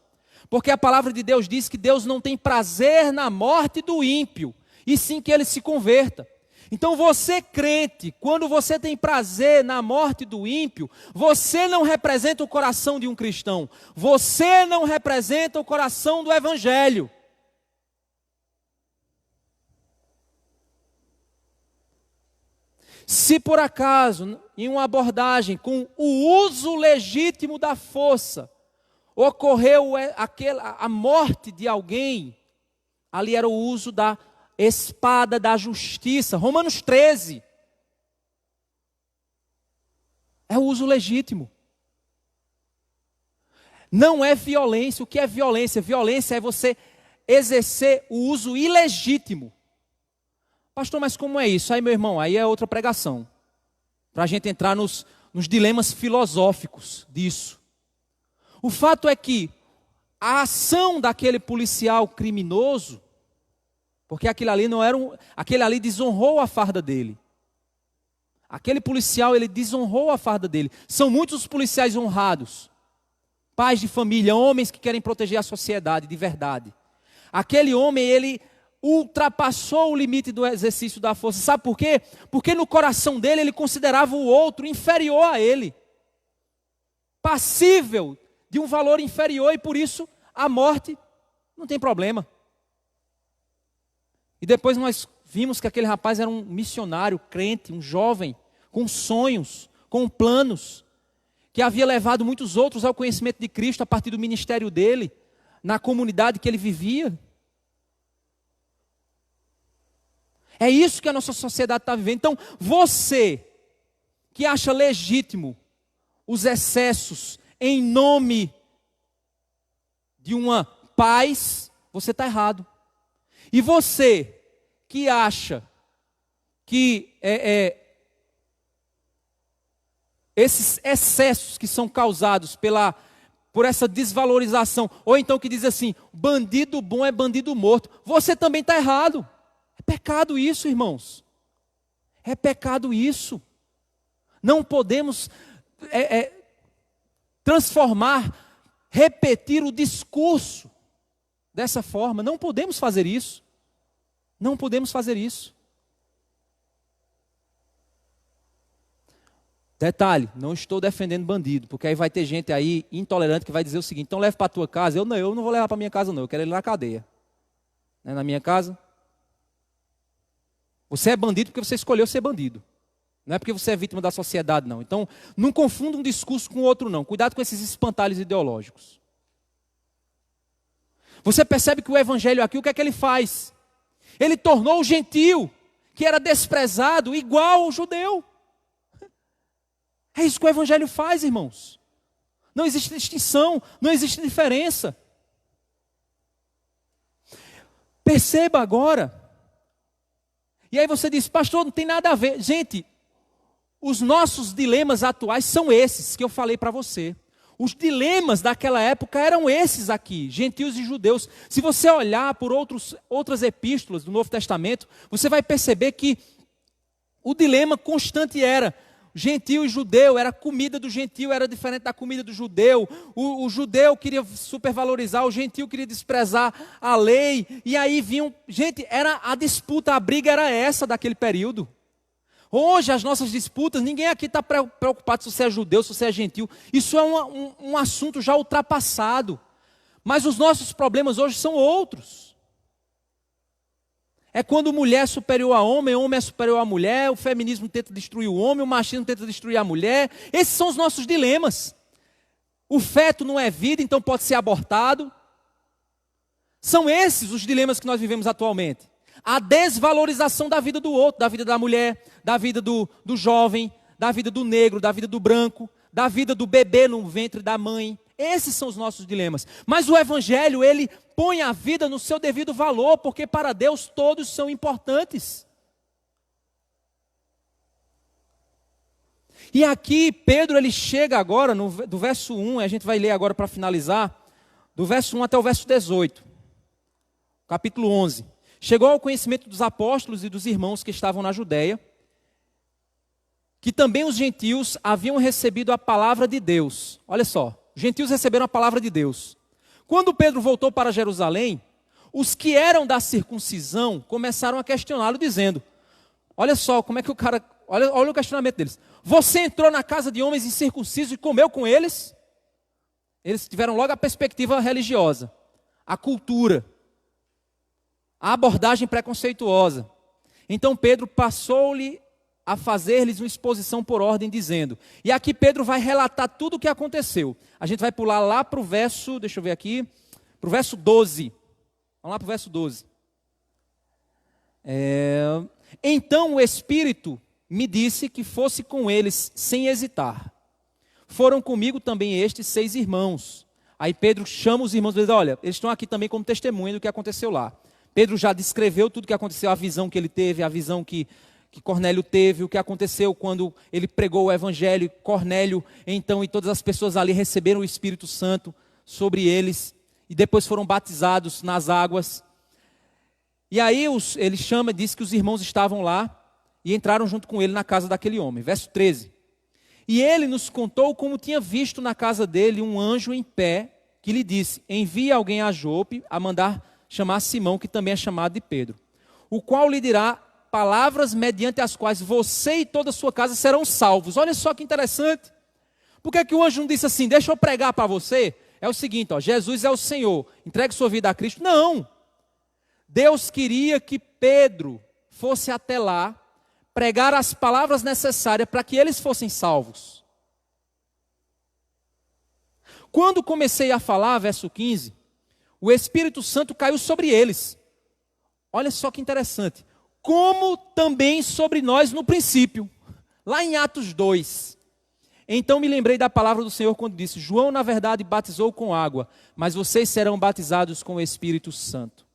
Porque a palavra de Deus diz que Deus não tem prazer na morte do ímpio, e sim que ele se converta. Então você crente, quando você tem prazer na morte do ímpio, você não representa o coração de um cristão. Você não representa o coração do evangelho. Se por acaso, em uma abordagem com o uso legítimo da força, ocorreu a morte de alguém, ali era o uso da espada da justiça. Romanos 13. É o uso legítimo. Não é violência. O que é violência? Violência é você exercer o uso ilegítimo. Pastor, mas como é isso? Aí, meu irmão, aí é outra pregação. Para a gente entrar nos dilemas filosóficos disso. O fato é que a ação daquele policial criminoso, porque aquele ali desonrou a farda dele. Aquele policial, ele desonrou a farda dele. São muitos os policiais honrados. Pais de família, homens que querem proteger a sociedade de verdade. Aquele homem, ele ultrapassou o limite do exercício da força. Sabe por quê? Porque no coração dele, ele considerava o outro inferior a ele. Passível de um valor inferior, e por isso a morte não tem problema. E depois nós vimos que aquele rapaz era um missionário, crente, um jovem, com sonhos, com planos, que havia levado muitos outros ao conhecimento de Cristo a partir do ministério dele, na comunidade que ele vivia. É isso que a nossa sociedade está vivendo. Então, você que acha legítimo os excessos em nome de uma paz, você está errado. E você que acha que esses excessos que são causados por essa desvalorização, ou então que diz assim, bandido bom é bandido morto, você também está errado. É pecado isso, irmãos. É pecado isso. Não podemos transformar, repetir o discurso dessa forma. Não podemos fazer isso. Não podemos fazer isso. Detalhe, não estou defendendo bandido, porque aí vai ter gente aí intolerante que vai dizer o seguinte, então leve para a tua casa. Eu não vou levar para a minha casa não, eu quero ele na cadeia. Não é na minha casa? Você é bandido porque você escolheu ser bandido. Não é porque você é vítima da sociedade, não. Então, não confunda um discurso com o outro, não. Cuidado com esses espantalhos ideológicos. Você percebe que o evangelho aqui, o que é que ele faz? Ele tornou o gentio, que era desprezado, igual ao judeu. É isso que o evangelho faz, irmãos. Não existe distinção, não existe diferença. Perceba agora. E aí você diz, pastor, não tem nada a ver. Gente, os nossos dilemas atuais são esses que eu falei para você. Os dilemas daquela época eram esses aqui, gentios e judeus. Se você olhar por outras epístolas do Novo Testamento, você vai perceber que o dilema constante era gentio e judeu, era a comida do gentio, era diferente da comida do judeu. O judeu queria supervalorizar, o gentio queria desprezar a lei. E aí vinham... Gente, era a disputa, a briga era essa daquele período. Hoje, as nossas disputas, ninguém aqui está preocupado se você é judeu, se você é gentil. Isso é um assunto já ultrapassado. Mas os nossos problemas hoje são outros. É quando mulher é superior a homem é superior à mulher, o feminismo tenta destruir o homem, o machismo tenta destruir a mulher. Esses são os nossos dilemas. O feto não é vida, então pode ser abortado. São esses os dilemas que nós vivemos atualmente. A desvalorização da vida do outro, da vida da mulher, da vida do jovem, da vida do negro, da vida do branco, da vida do bebê no ventre da mãe. Esses são os nossos dilemas. Mas o evangelho, ele põe a vida no seu devido valor, porque para Deus todos são importantes. E aqui Pedro, ele chega agora, do verso 1, a gente vai ler agora para finalizar, do verso 1 até o verso 18, capítulo 11. Chegou ao conhecimento dos apóstolos e dos irmãos que estavam na Judéia, que também os gentios haviam recebido a palavra de Deus. Olha só, os gentios receberam a palavra de Deus. Quando Pedro voltou para Jerusalém, os que eram da circuncisão começaram a questioná-lo, dizendo: olha só, como é que o cara... Olha o questionamento deles. Você entrou na casa de homens incircuncisos e comeu com eles? Eles tiveram logo a perspectiva religiosa, a cultura, a abordagem preconceituosa. Então Pedro passou-lhe a fazer-lhes uma exposição por ordem, dizendo... E aqui Pedro vai relatar tudo o que aconteceu. A gente vai pular lá para o verso, deixa eu ver aqui, para o verso 12. Vamos lá para o verso 12. Então o Espírito me disse que fosse com eles sem hesitar. Foram comigo também estes 6 irmãos. Aí Pedro chama os irmãos e diz: olha, eles estão aqui também como testemunha do que aconteceu lá. Pedro já descreveu tudo o que aconteceu, a visão que ele teve, a visão que Cornélio teve, o que aconteceu quando ele pregou o Evangelho. Cornélio, então, e todas as pessoas ali receberam o Espírito Santo sobre eles, e depois foram batizados nas águas. E aí ele chama, diz que os irmãos estavam lá, e entraram junto com ele na casa daquele homem. Verso 13. E ele nos contou como tinha visto na casa dele um anjo em pé, que lhe disse: envie alguém a Jope a mandar chamar Simão, que também é chamado de Pedro, o qual lhe dirá palavras mediante as quais você e toda a sua casa serão salvos. Olha só que interessante. Por que o anjo não disse assim: deixa eu pregar para você? É o seguinte, Jesus é o Senhor, entregue sua vida a Cristo. Não. Deus queria que Pedro fosse até lá, pregar as palavras necessárias para que eles fossem salvos. Quando comecei a falar, verso 15, o Espírito Santo caiu sobre eles. Olha só que interessante. Como também sobre nós no princípio. Lá em Atos 2. Então me lembrei da palavra do Senhor quando disse: João na verdade batizou com água, mas vocês serão batizados com o Espírito Santo.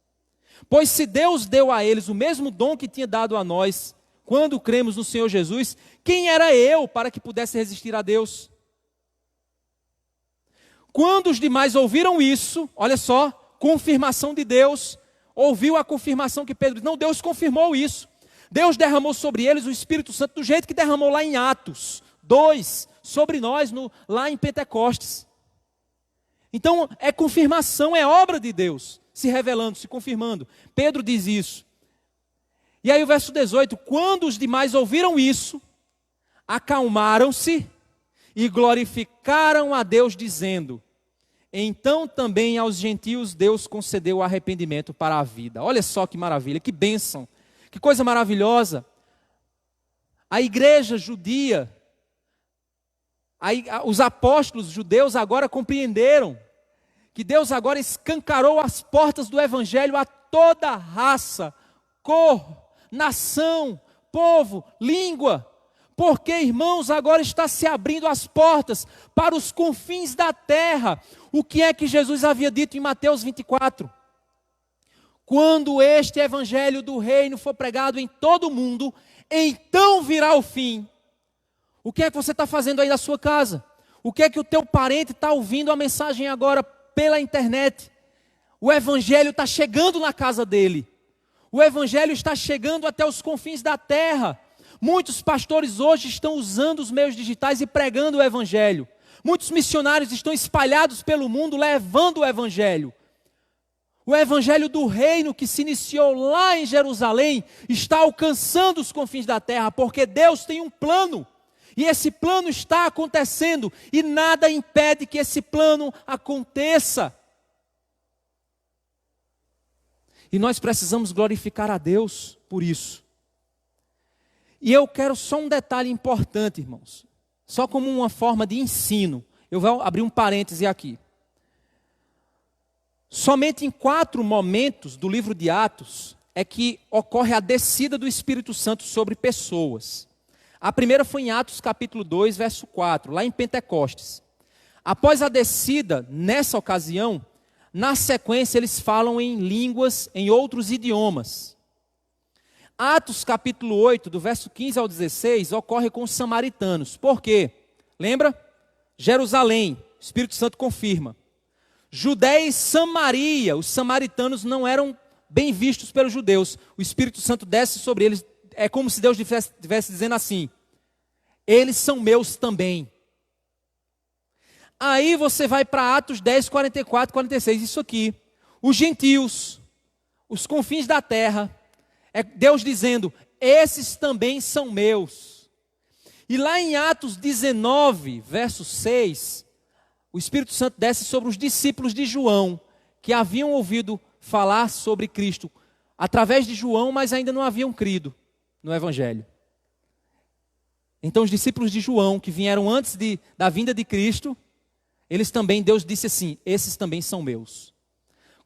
Pois se Deus deu a eles o mesmo dom que tinha dado a nós, quando cremos no Senhor Jesus, quem era eu para que pudesse resistir a Deus? Quando os demais ouviram isso, olha só, confirmação de Deus, ouviu a confirmação que Pedro disse. Não, Deus confirmou isso. Deus derramou sobre eles o Espírito Santo do jeito que derramou lá em Atos 2, sobre nós, lá em Pentecostes. Então, é confirmação, é obra de Deus, se revelando, se confirmando. Pedro diz isso. E aí o verso 18, quando os demais ouviram isso, acalmaram-se e glorificaram a Deus, dizendo: então também aos gentios Deus concedeu o arrependimento para a vida. Olha só que maravilha, que bênção, que coisa maravilhosa. A igreja judia, os apóstolos judeus agora compreenderam que Deus agora escancarou as portas do Evangelho a toda raça, cor, nação, povo, língua, porque, irmãos, agora está se abrindo as portas para os confins da terra. O que é que Jesus havia dito em Mateus 24? Quando este evangelho do reino for pregado em todo o mundo, então virá o fim. O que é que você está fazendo aí da sua casa? O que é que o teu parente está ouvindo a mensagem agora pela internet? O evangelho está chegando na casa dele. O evangelho está chegando até os confins da terra. Muitos pastores hoje estão usando os meios digitais e pregando o evangelho. Muitos missionários estão espalhados pelo mundo levando o evangelho. O evangelho do reino que se iniciou lá em Jerusalém está alcançando os confins da terra, porque Deus tem um plano. E esse plano está acontecendo e nada impede que esse plano aconteça. E nós precisamos glorificar a Deus por isso. E eu quero só um detalhe importante, irmãos. Só como uma forma de ensino. Eu vou abrir um parêntese aqui. Somente em 4 momentos do livro de Atos é que ocorre a descida do Espírito Santo sobre pessoas. A primeira foi em Atos capítulo 2, verso 4, lá em Pentecostes. Após a descida, nessa ocasião, na sequência eles falam em línguas, em outros idiomas. Atos capítulo 8, do verso 15 ao 16, ocorre com os samaritanos. Por quê? Lembra? Jerusalém, o Espírito Santo confirma. Judéia e Samaria, os samaritanos não eram bem vistos pelos judeus. O Espírito Santo desce sobre eles, é como se Deus estivesse dizendo assim: eles são meus também. Aí você vai para Atos 10, 44, 46, isso aqui. Os gentios, os confins da terra, é Deus dizendo, esses também são meus. E lá em Atos 19, verso 6, o Espírito Santo desce sobre os discípulos de João, que haviam ouvido falar sobre Cristo através de João, mas ainda não haviam crido no Evangelho. Então os discípulos de João, que vieram antes da vinda de Cristo, eles também, Deus disse assim, esses também são meus.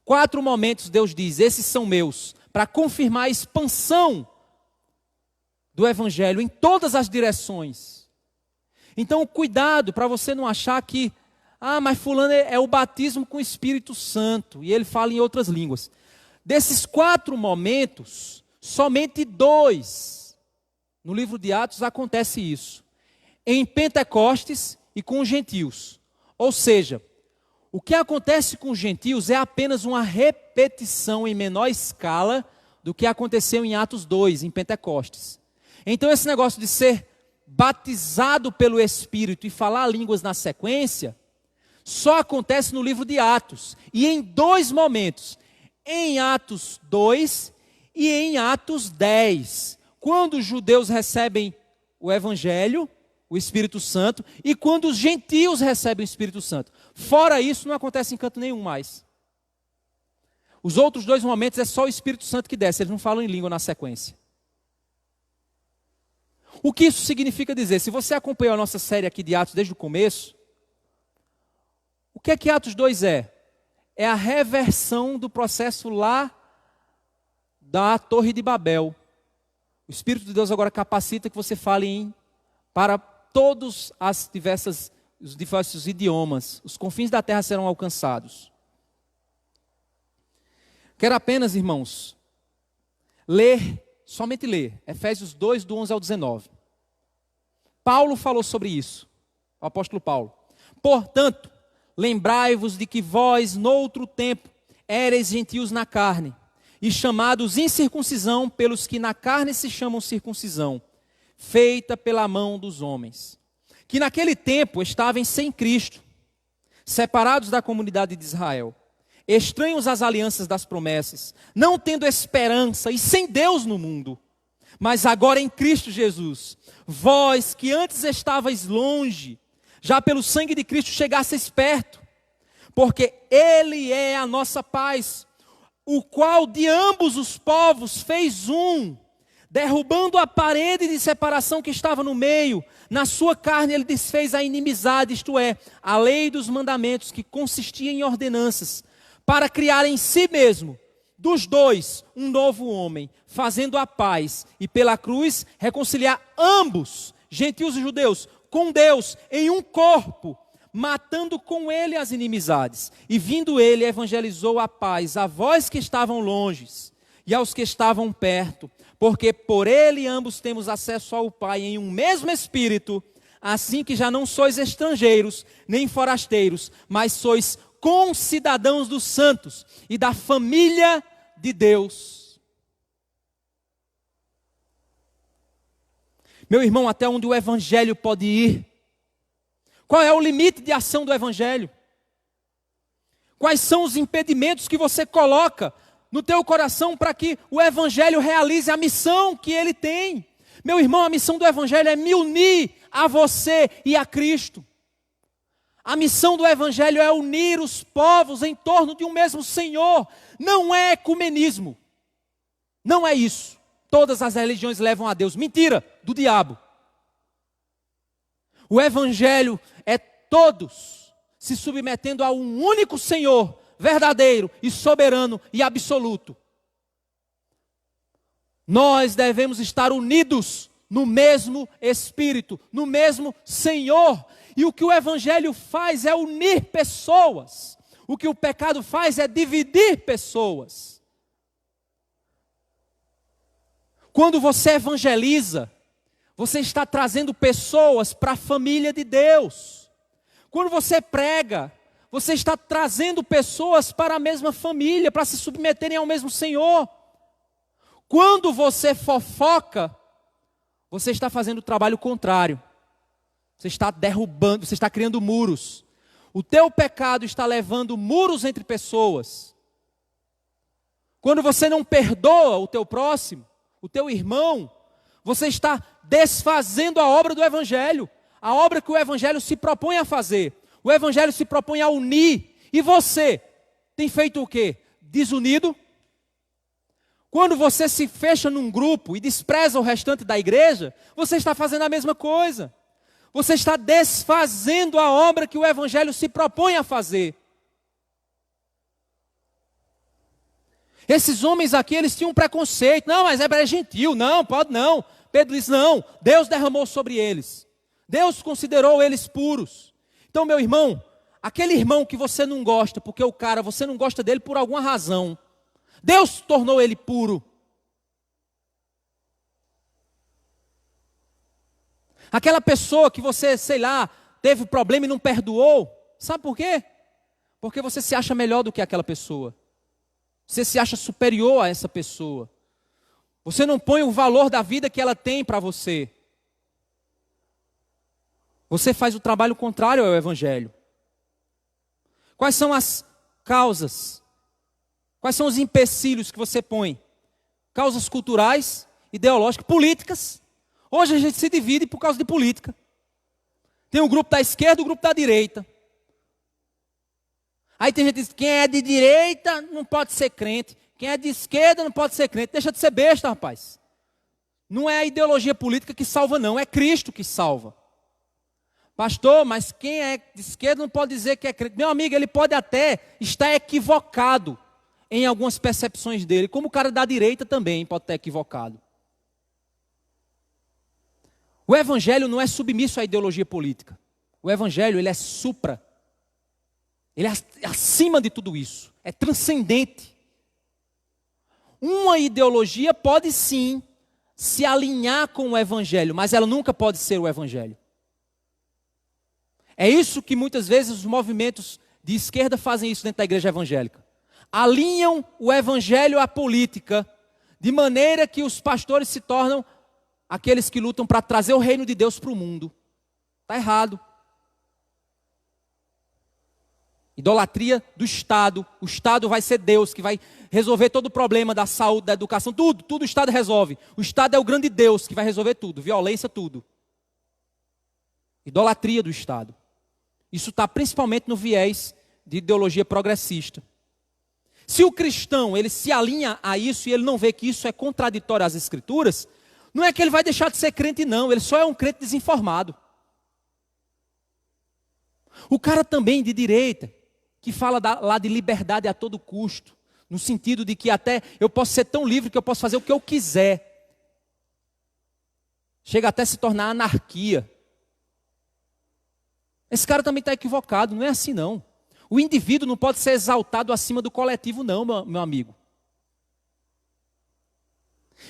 4 momentos Deus diz, esses são meus, para confirmar a expansão do Evangelho em todas as direções. Então cuidado para você não achar que, mas fulano é o batismo com o Espírito Santo, e ele fala em outras línguas. Desses 4 momentos, somente 2, no livro de Atos acontece isso. Em Pentecostes e com os gentios. Ou seja, o que acontece com os gentios é apenas uma repetição em menor escala do que aconteceu em Atos 2, em Pentecostes. Então esse negócio de ser batizado pelo Espírito e falar línguas na sequência, só acontece no livro de Atos. E em 2 momentos. Em Atos 2 e em Atos 10. Quando os judeus recebem o Evangelho, o Espírito Santo, e quando os gentios recebem o Espírito Santo. Fora isso, não acontece em canto nenhum mais. Os outros 2 momentos é só o Espírito Santo que desce, eles não falam em língua na sequência. O que isso significa dizer? Se você acompanhou a nossa série aqui de Atos desde o começo, o que é que Atos 2 é? É a reversão do processo lá da Torre de Babel. O Espírito de Deus agora capacita que você fale para todos os diversos idiomas. Os confins da terra serão alcançados. Quero apenas, irmãos, somente ler, Efésios 2, do 11 ao 19. Paulo falou sobre isso, o apóstolo Paulo. Portanto, lembrai-vos de que vós, noutro tempo, éreis gentios na carne, e chamados incircuncisão pelos que na carne se chamam circuncisão, feita pela mão dos homens, que naquele tempo estavam sem Cristo, separados da comunidade de Israel, estranhos às alianças das promessas, não tendo esperança e sem Deus no mundo. Mas agora em Cristo Jesus, vós que antes estavais longe, já pelo sangue de Cristo chegasseis perto, porque Ele é a nossa paz, o qual de ambos os povos fez um, derrubando a parede de separação que estava no meio. Na sua carne ele desfez a inimizade, isto é, a lei dos mandamentos, que consistia em ordenanças, para criar em si mesmo, dos 2, um novo homem, fazendo a paz, e pela cruz reconciliar ambos, gentios e judeus, com Deus, em um corpo, matando com ele as inimizades. E vindo ele, evangelizou a paz a vós que estavam longes e aos que estavam perto, porque por ele ambos temos acesso ao Pai em um mesmo Espírito, assim que já não sois estrangeiros, nem forasteiros, mas sois concidadãos dos santos e da família de Deus. Meu irmão, até onde o Evangelho pode ir? Qual é o limite de ação do Evangelho? Quais são os impedimentos que você coloca no teu coração para que o Evangelho realize a missão que ele tem? Meu irmão, a missão do Evangelho é me unir a você e a Cristo. A missão do Evangelho é unir os povos em torno de um mesmo Senhor. Não é ecumenismo. Não é isso. Todas as religiões levam a Deus. Mentira, do diabo. O Evangelho é todos se submetendo a um único Senhor, verdadeiro e soberano e absoluto. Nós devemos estar unidos no mesmo Espírito, no mesmo Senhor. E o que o Evangelho faz é unir pessoas. O que o pecado faz é dividir pessoas. Quando você evangeliza, você está trazendo pessoas para a família de Deus. Quando você prega, você está trazendo pessoas para a mesma família, para se submeterem ao mesmo Senhor. Quando você fofoca, você está fazendo o trabalho contrário. Você está derrubando, você está criando muros. O teu pecado está levando muros entre pessoas. Quando você não perdoa o teu próximo, o teu irmão, você está desfazendo a obra do Evangelho. A obra que o Evangelho se propõe a fazer. O Evangelho se propõe a unir. E você tem feito o quê? Desunido? Quando você se fecha num grupo e despreza o restante da igreja, você está fazendo a mesma coisa. Você está desfazendo a obra que o Evangelho se propõe a fazer. Esses homens aqui, eles tinham um preconceito. Não, mas é gentil. Não, pode não. Pedro diz, não. Deus derramou sobre eles. Deus considerou eles puros. Então, meu irmão, aquele irmão que você não gosta, porque o cara, você não gosta dele por alguma razão. Deus tornou ele puro. Aquela pessoa que você, sei lá, teve problema e não perdoou. Sabe por quê? Porque você se acha melhor do que aquela pessoa. Você se acha superior a essa pessoa. Você não põe o valor da vida que ela tem para você. Você faz o trabalho contrário ao Evangelho. Quais são as causas? Quais são os empecilhos que você põe? Causas culturais, ideológicas, políticas. Hoje a gente se divide por causa de política. Tem o grupo da esquerda e o grupo da direita. Aí tem gente que diz, quem é de direita não pode ser crente. Quem é de esquerda não pode ser crente. Deixa de ser besta, rapaz. Não é a ideologia política que salva, não. É Cristo que salva. Pastor, mas quem é de esquerda não pode dizer que é crente. Meu amigo, ele pode até estar equivocado em algumas percepções dele. Como o cara da direita também pode estar equivocado. O Evangelho não é submisso à ideologia política. O Evangelho, ele é supra. Ele é acima de tudo isso. É transcendente. Uma ideologia pode sim se alinhar com o Evangelho, mas ela nunca pode ser o Evangelho. É isso que muitas vezes os movimentos de esquerda fazem isso dentro da igreja evangélica. Alinham o Evangelho à política, de maneira que os pastores se tornam aqueles que lutam para trazer o reino de Deus para o mundo. Está errado. Idolatria do Estado. O Estado vai ser Deus, que vai resolver todo o problema da saúde, da educação, tudo o Estado resolve. O Estado é o grande Deus que vai resolver tudo, violência, tudo. Idolatria do Estado. Isso está principalmente no viés de ideologia progressista. Se o cristão ele se alinha a isso e ele não vê que isso é contraditório às Escrituras, não é que ele vai deixar de ser crente, não. Ele só é um crente desinformado. O cara também de direita, que fala lá de liberdade a todo custo, no sentido de que até eu posso ser tão livre que eu posso fazer o que eu quiser. Chega até a se tornar anarquia. Esse cara também está equivocado, não é assim não. O indivíduo não pode ser exaltado acima do coletivo não, meu amigo.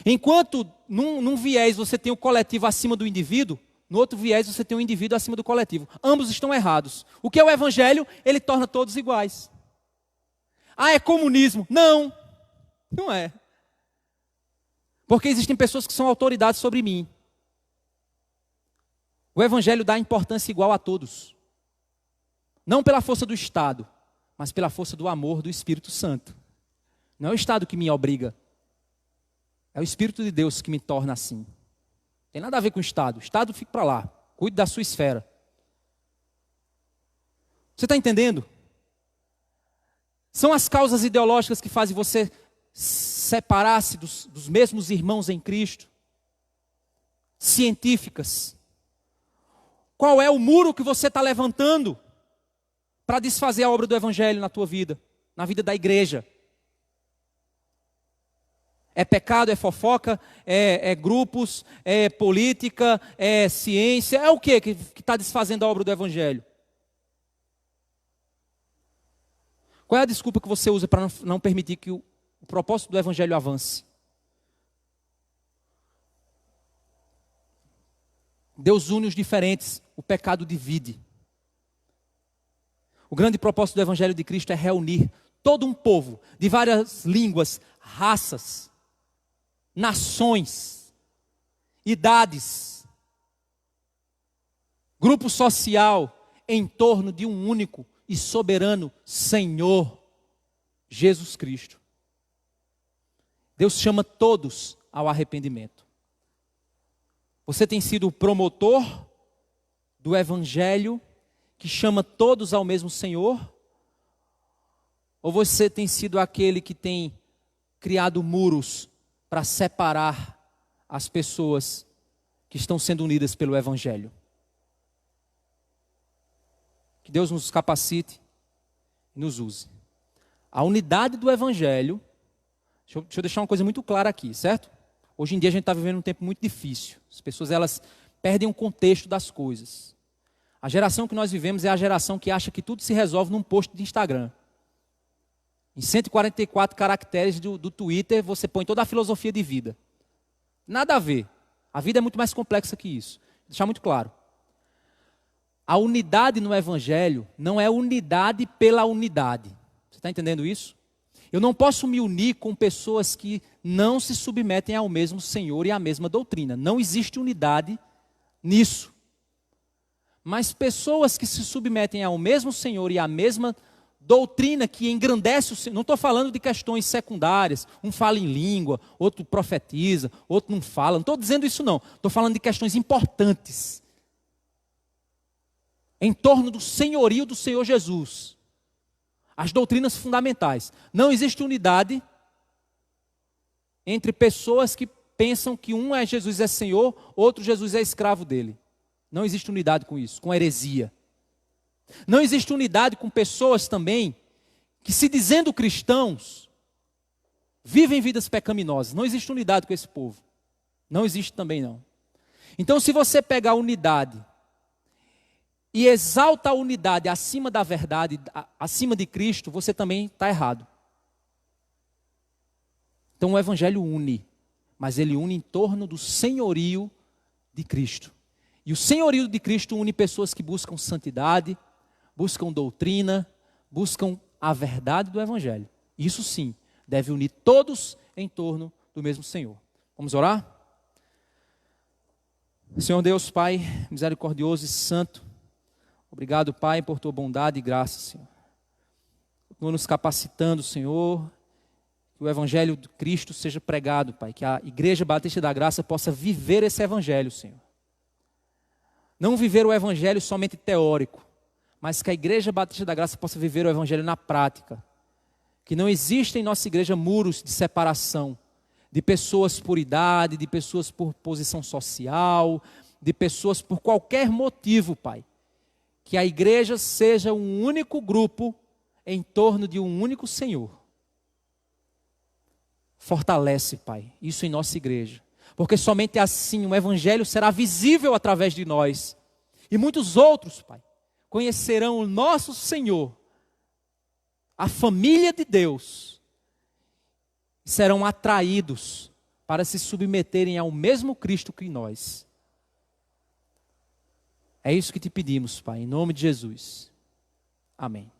Enquanto num viés você tem o coletivo acima do indivíduo, no outro viés você tem o indivíduo acima do coletivo. Ambos estão errados. O que é o Evangelho? Ele torna todos iguais. Ah, é comunismo? Não, não é. Porque existem pessoas que são autoridades sobre mim. O Evangelho dá importância igual a todos. Não pela força do Estado, mas pela força do amor do Espírito Santo. Não é o Estado que me obriga. É o Espírito de Deus que me torna assim. Tem nada a ver com o Estado. O Estado fica para lá. Cuide da sua esfera. Você está entendendo? São as causas ideológicas que fazem você separar-se dos mesmos irmãos em Cristo. Científicas. Qual é o muro que você está levantando para desfazer a obra do Evangelho na tua vida, na vida da igreja? É pecado, é fofoca, é grupos, é política, é ciência. É o quê que está desfazendo a obra do Evangelho? Qual é a desculpa que você usa para não permitir que o propósito do Evangelho avance? Deus une os diferentes, o pecado divide. O grande propósito do Evangelho de Cristo é reunir todo um povo de várias línguas, raças, nações, idades, grupo social em torno de um único e soberano Senhor Jesus Cristo. Deus chama todos ao arrependimento. Você tem sido o promotor do Evangelho que chama todos ao mesmo Senhor? Ou você tem sido aquele que tem criado muros para separar as pessoas que estão sendo unidas pelo Evangelho? Que Deus nos capacite e nos use. A unidade do Evangelho, deixa eu deixar uma coisa muito clara aqui, certo? Hoje em dia a gente está vivendo um tempo muito difícil. As pessoas elas perdem o contexto das coisas. A geração que nós vivemos é a geração que acha que tudo se resolve num post de Instagram. Em 144 caracteres do Twitter, você põe toda a filosofia de vida. Nada a ver. A vida é muito mais complexa que isso. Vou deixar muito claro. A unidade no Evangelho não é unidade pela unidade. Você está entendendo isso? Eu não posso me unir com pessoas que não se submetem ao mesmo Senhor e à mesma doutrina. Não existe unidade nisso. Mas pessoas que se submetem ao mesmo Senhor e à mesma doutrina que engrandece o Senhor. Não estou falando de questões secundárias. Um fala em língua, outro profetiza, outro não fala. Não estou dizendo isso não. Estou falando de questões importantes. Em torno do senhorio do Senhor Jesus. As doutrinas fundamentais. Não existe unidade entre pessoas que pensam que um é Jesus é Senhor, outro Jesus é escravo dele. Não existe unidade com isso, com heresia. Não existe unidade com pessoas também que, se dizendo cristãos, vivem vidas pecaminosas. Não existe unidade com esse povo. Não existe também não. Então, se você pegar a unidade e exalta a unidade acima da verdade, acima de Cristo, você também está errado. Então o Evangelho une, mas ele une em torno do senhorio de Cristo. E o senhorio de Cristo une pessoas que buscam santidade, buscam doutrina, buscam a verdade do Evangelho. Isso sim, deve unir todos em torno do mesmo Senhor. Vamos orar? Senhor Deus, Pai, misericordioso e santo, obrigado, Pai, por tua bondade e graça, Senhor. Continua nos capacitando, Senhor, que o Evangelho de Cristo seja pregado, Pai, que a Igreja Batista da Graça possa viver esse Evangelho, Senhor. Não viver o Evangelho somente teórico, mas que a Igreja Batista da Graça possa viver o Evangelho na prática. Que não existem em nossa igreja muros de separação, de pessoas por idade, de pessoas por posição social, de pessoas por qualquer motivo, Pai. Que a igreja seja um único grupo em torno de um único Senhor. Fortalece, Pai, isso em nossa igreja. Porque somente assim o Evangelho será visível através de nós. E muitos outros, Pai, conhecerão o nosso Senhor, a família de Deus, e serão atraídos para se submeterem ao mesmo Cristo que nós. É isso que te pedimos, Pai, em nome de Jesus. Amém.